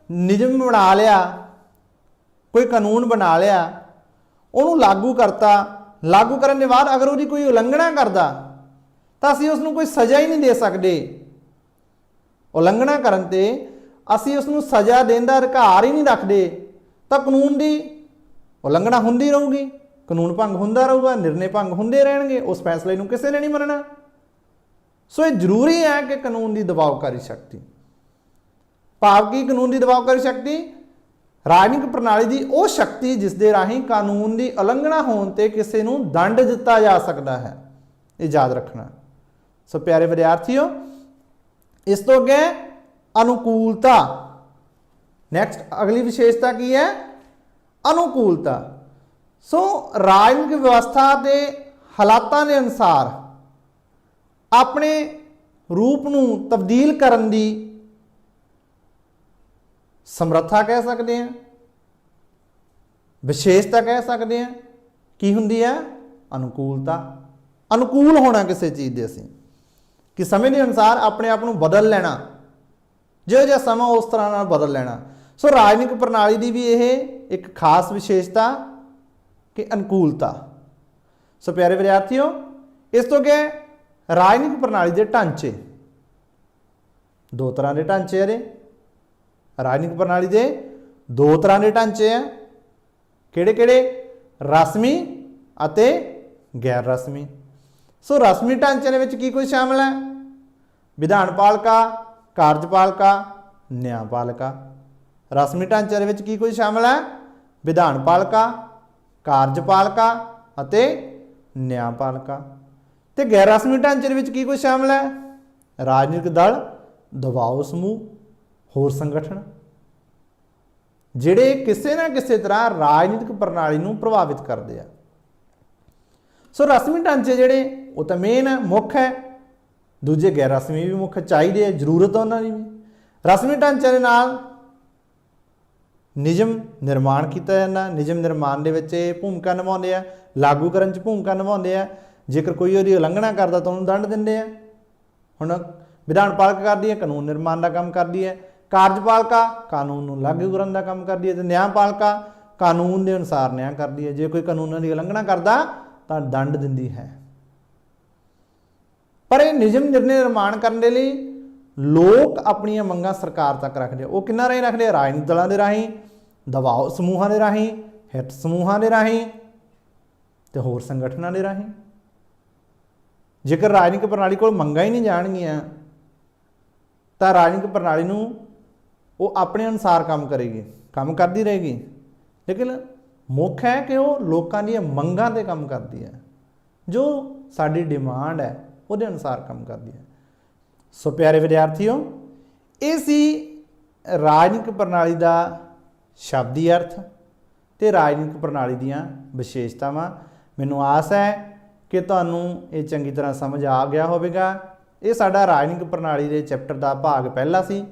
ਨਿਯਮ ਬਣਾ ਲਿਆ, ਕੋਈ ਕਾਨੂੰਨ ਬਣਾ ਲਿਆ, ਉਹਨੂੰ ਲਾਗੂ ਕਰਤਾ, ਲਾਗੂ ਕਰਨ ਦੇ ਬਾਅਦ ਅਗਰ ਉਹਦੀ ਕੋਈ ਉਲੰਘਣਾ ਕਰਦਾ ਤਾਂ ਅਸੀਂ ਉਸ ਨੂੰ ਕੋਈ ਸਜ਼ਾ ਹੀ ਨਹੀਂ ਦੇ ਸਕਦੇ। ਉਲੰਘਣਾ ਕਰਨ ਤੇ ਅਸੀਂ ਉਸ ਨੂੰ ਸਜ਼ਾ ਦੇਣ ਦਾ ਅਧਿਕਾਰ ਹੀ ਨਹੀਂ ਰੱਖਦੇ, ਤਾਂ ਕਾਨੂੰਨ ਦੀ ਉਲੰਘਣਾ ਹੁੰਦੀ ਰਹੂਗੀ, ਕਾਨੂੰਨ ਭੰਗ ਹੁੰਦਾ ਰਹੂਗਾ, ਨਿਰਣੇ ਭੰਗ ਹੁੰਦੇ ਰਹਿਣਗੇ, ਉਸ ਫੈਸਲੇ ਨੂੰ ਕਿਸੇ ਨੇ ਨਹੀਂ ਮੰਨਣਾ। ਸੋ ਇਹ ਜ਼ਰੂਰੀ ਹੈ ਕਿ ਕਾਨੂੰਨ ਦੀ ਦਬਾਅਕਾਰੀ ਸ਼ਕਤੀ, ਭਾਵ ਕਿ ਕਾਨੂੰਨ ਦੀ ਦਬਾਅਕਾਰੀ ਸ਼ਕਤੀ ਰਾਜਨੀਤਿਕ ਪ੍ਰਣਾਲੀ ਦੀ ਉਹ ਸ਼ਕਤੀ ਜਿਸ ਦੇ ਰਾਹੀਂ ਕਾਨੂੰਨ ਦੀ ਉਲੰਘਣਾ ਹੋਣ ਤੇ ਕਿਸੇ ਨੂੰ ਦੰਡ ਦਿੱਤਾ ਜਾ ਸਕਦਾ ਹੈ। ਇਹ ਯਾਦ ਰੱਖਣਾ। ਸੋ ਪਿਆਰੇ ਵਿਦਿਆਰਥੀਓ, ਇਸ ਤੋਂ ਅੱਗੇ ਅਨੁਕੂਲਤਾ। ਨੈਕਸਟ ਅਗਲੀ ਵਿਸ਼ੇਸ਼ਤਾ ਕੀ ਹੈ? ਅਨੁਕੂਲਤਾ। ਸੋ ਰਾਜਨੀਤਿਕ ਵਿਵਸਥਾ ਦੇ ਹਾਲਾਤਾਂ ਦੇ ਅਨੁਸਾਰ ਆਪਣੇ ਰੂਪ ਨੂੰ ਤਬਦੀਲ ਕਰਨ ਦੀ ਸਮਰੱਥਾ ਕਹਿ ਸਕਦੇ ਹਾਂ, ਵਿਸ਼ੇਸ਼ਤਾ ਕਹਿ ਸਕਦੇ ਹਾਂ। ਕੀ ਹੁੰਦੀ ਹੈ? ਅਨੁਕੂਲਤਾ। ਅਨੁਕੂਲ ਹੋਣਾ ਕਿਸੇ ਚੀਜ਼ ਦੇ, ਅਸੀਂ ਕਿ ਸਮੇਂ ਦੇ ਅਨੁਸਾਰ ਆਪਣੇ ਆਪ ਨੂੰ ਬਦਲ ਲੈਣਾ, ਜਿਹੋ ਜਿਹਾ ਸਮਾਂ ਉਸ ਤਰ੍ਹਾਂ ਨਾਲ ਬਦਲ ਲੈਣਾ। ਸੋ ਰਾਜਨੀਤਿਕ ਪ੍ਰਣਾਲੀ ਦੀ ਵੀ ਇਹ ਇੱਕ ਖਾਸ ਵਿਸ਼ੇਸ਼ਤਾ ਕਿ ਅਨੁਕੂਲਤਾ। ਸੋ ਪਿਆਰੇ ਵਿਦਿਆਰਥੀਓ, ਇਸ ਤੋਂ ਅੱਗੇ ਰਾਜਨੀਤਿਕ ਪ੍ਰਣਾਲੀ ਦੇ ਢਾਂਚੇ। ਦੋ ਤਰ੍ਹਾਂ ਦੇ ਢਾਂਚੇ ਇਹਦੇ। ਰਾਜਨੀਤਿਕ ਪ੍ਰਣਾਲੀ ਦੇ ਦੋ ਤਰ੍ਹਾਂ ਦੇ ਢਾਂਚੇ ਆ। ਕਿਹੜੇ ਕਿਹੜੇ? ਰਸਮੀ ਅਤੇ ਗੈਰ ਰਸਮੀ। ਸੋ ਰਸਮੀ ਢਾਂਚੇ ਦੇ ਵਿੱਚ ਕੀ ਕੁਝ ਸ਼ਾਮਲ ਹੈ? ਵਿਧਾਨ ਪਾਲਿਕਾ, ਕਾਰਜਪਾਲਿਕਾ, ਨਿਆਂਪਾਲਿਕਾ। ਰਸਮੀ ਢਾਂਚੇ ਦੇ ਵਿੱਚ ਕੀ ਕੁਝ ਸ਼ਾਮਲ ਹੈ? ਵਿਧਾਨ ਪਾਲਿਕਾ, ਕਾਰਜਪਾਲਿਕਾ ਅਤੇ ਨਿਆਂਪਾਲਿਕਾ। ਤੇ ਗੈਰ ਰਸਮੀ ਢਾਂਚੇ ਦੇ ਵਿੱਚ ਕੀ ਕੁਝ ਸ਼ਾਮਲ ਹੈ? ਰਾਜਨੀਤਿਕ ਦਲ, ਦਬਾਓ ਸਮੂਹ, ਹੋਰ ਸੰਗਠਨ, ਜਿਹੜੇ ਕਿਸੇ ਨਾ ਕਿਸੇ ਤਰ੍ਹਾਂ ਰਾਜਨੀਤਿਕ ਪ੍ਰਣਾਲੀ ਨੂੰ ਪ੍ਰਭਾਵਿਤ ਕਰਦੇ ਆ। ਸੋ ਰਸਮੀ ਢਾਂਚੇ ਜਿਹੜੇ ਉਹ ਤਾਂ ਮੇਨ ਹੈ, ਮੁੱਖ ਹੈ। ਦੂਜੇ ਗੈਰ ਰਸਮੀ ਵੀ ਮੁੱਖ ਚਾਹੀਦੇ ਆ, ਜ਼ਰੂਰਤ ਹੈ ਉਹਨਾਂ ਦੀ ਵੀ। ਰਸਮੀ ਢਾਂਚੇ ਦੇ ਨਾਲ ਨਿਯਮ ਨਿਰਮਾਣ ਕੀਤਾ ਜਾਂਦਾ। ਨਿਯਮ ਨਿਰਮਾਣ ਦੇ ਵਿੱਚ ਇਹ ਭੂਮਿਕਾ ਨਿਭਾਉਂਦੇ ਆ, ਲਾਗੂ ਕਰਨ 'ਚ ਭੂਮਿਕਾ ਨਿਭਾਉਂਦੇ ਆ। ਜੇਕਰ ਕੋਈ ਉਹਦੀ ਉਲੰਘਣਾ ਕਰਦਾ ਤਾਂ ਉਹਨੂੰ ਦੰਡ ਦਿੰਦੇ ਆ। ਹੁਣ ਵਿਧਾਨ ਪਾਲਿਕਾ ਕਰਦੀ ਹੈ, ਕਾਨੂੰਨ ਨਿਰਮਾਣ ਦਾ ਕੰਮ ਕਰਦੀ ਹੈ। ਕਾਰਜਪਾਲਿਕਾ ਕਾਨੂੰਨ ਨੂੰ ਲਾਗੂ ਕਰਨ ਦਾ ਕੰਮ ਕਰਦੀ ਹੈ। ਤੇ ਨਿਆਂਪਾਲਿਕਾ ਕਾਨੂੰਨ ਦੇ ਅਨੁਸਾਰ ਨਿਆਂ ਕਰਦੀ ਹੈ। ਜੇ ਕੋਈ ਕਾਨੂੰਨਾਂ ਦੀ ਉਲੰਘਣਾ ਕਰਦਾ ਤਾਂ ਦੰਡ ਦਿੰਦੀ ਹੈ। ਪਰ ਇਹ ਨਿਯਮ ਨਿਰਣੇ ਨਿਰਮਾਣ ਕਰਨ ਦੇ ਲਈ ਲੋਕ ਆਪਣੀਆਂ ਮੰਗਾਂ ਸਰਕਾਰ ਤੱਕ ਰੱਖਦੇ ਆ। ਉਹ ਕਿੰਨਾ ਰਾਹੀਂ ਰੱਖਦੇ ਆ? ਰਾਜਨੀਤਿਕ ਦਲਾਂ ਦੇ ਰਾਹੀਂ, ਦਬਾਓ ਸਮੂਹਾਂ ਦੇ ਰਾਹੀਂ, ਹਿੱਤ ਸਮੂਹਾਂ ਦੇ ਰਾਹੀਂ ਤੇ ਹੋਰ ਸੰਗਠਨਾਂ ਦੇ ਰਾਹੀਂ। ਜੇਕਰ ਰਾਜਨੀਤਿਕ ਪ੍ਰਣਾਲੀ ਕੋਲ ਮੰਗਾਂ ਹੀ ਨਹੀਂ ਜਾਣਗੀਆਂ ਤਾਂ ਰਾਜਨੀਤਿਕ ਪ੍ਰਣਾਲੀ ਨੂੰ ਉਹ ਆਪਣੇ ਅਨੁਸਾਰ ਕੰਮ ਕਰੇਗੀ, ਕੰਮ ਕਰਦੀ ਰਹੇਗੀ। ਲੇਕਿਨ ਮੁੱਖ ਹੈ ਕਿ ਉਹ ਲੋਕਾਂ ਦੀਆਂ ਮੰਗਾਂ 'ਤੇ ਕੰਮ ਕਰਦੀ ਹੈ, ਜੋ ਸਾਡੀ ਡਿਮਾਂਡ ਹੈ ਉਹਦੇ ਅਨੁਸਾਰ ਕੰਮ ਕਰਦੀ ਹੈ। ਸੋ ਪਿਆਰੇ ਵਿਦਿਆਰਥੀਓ, ਇਹ ਸੀ ਰਾਜਨੀਤਿਕ ਪ੍ਰਣਾਲੀ ਦਾ ਸ਼ਬਦੀ ਅਰਥ ਤੇ ਰਾਜਨੀਤਿਕ ਪ੍ਰਣਾਲੀ ਦੀਆਂ ਵਿਸ਼ੇਸ਼ਤਾਵਾਂ। ਮੈਨੂੰ ਆਸ ਹੈ ਕਿ ਤੁਹਾਨੂੰ ਇਹ ਚੰਗੀ ਤਰ੍ਹਾਂ ਸਮਝ ਆ ਗਿਆ ਹੋਵੇਗਾ। ਇਹ ਸਾਡਾ ਰਾਜਨੀਤਿਕ ਪ੍ਰਣਾਲੀ ਦੇ ਚੈਪਟਰ ਦਾ ਭਾਗ ਪਹਿਲਾ ਸੀ।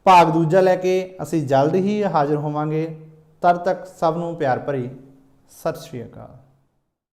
ਭਾਗ ਦੂਜਾ ਲੈ ਕੇ ਅਸੀਂ ਜਲਦ ਹੀ ਹਾਜ਼ਰ ਹੋਵਾਂਗੇ। ਤਦ ਤੱਕ ਸਭ ਨੂੰ ਪਿਆਰ ਭਰੀ ਸਤਿ ਸ਼੍ਰੀ ਅਕਾਲ।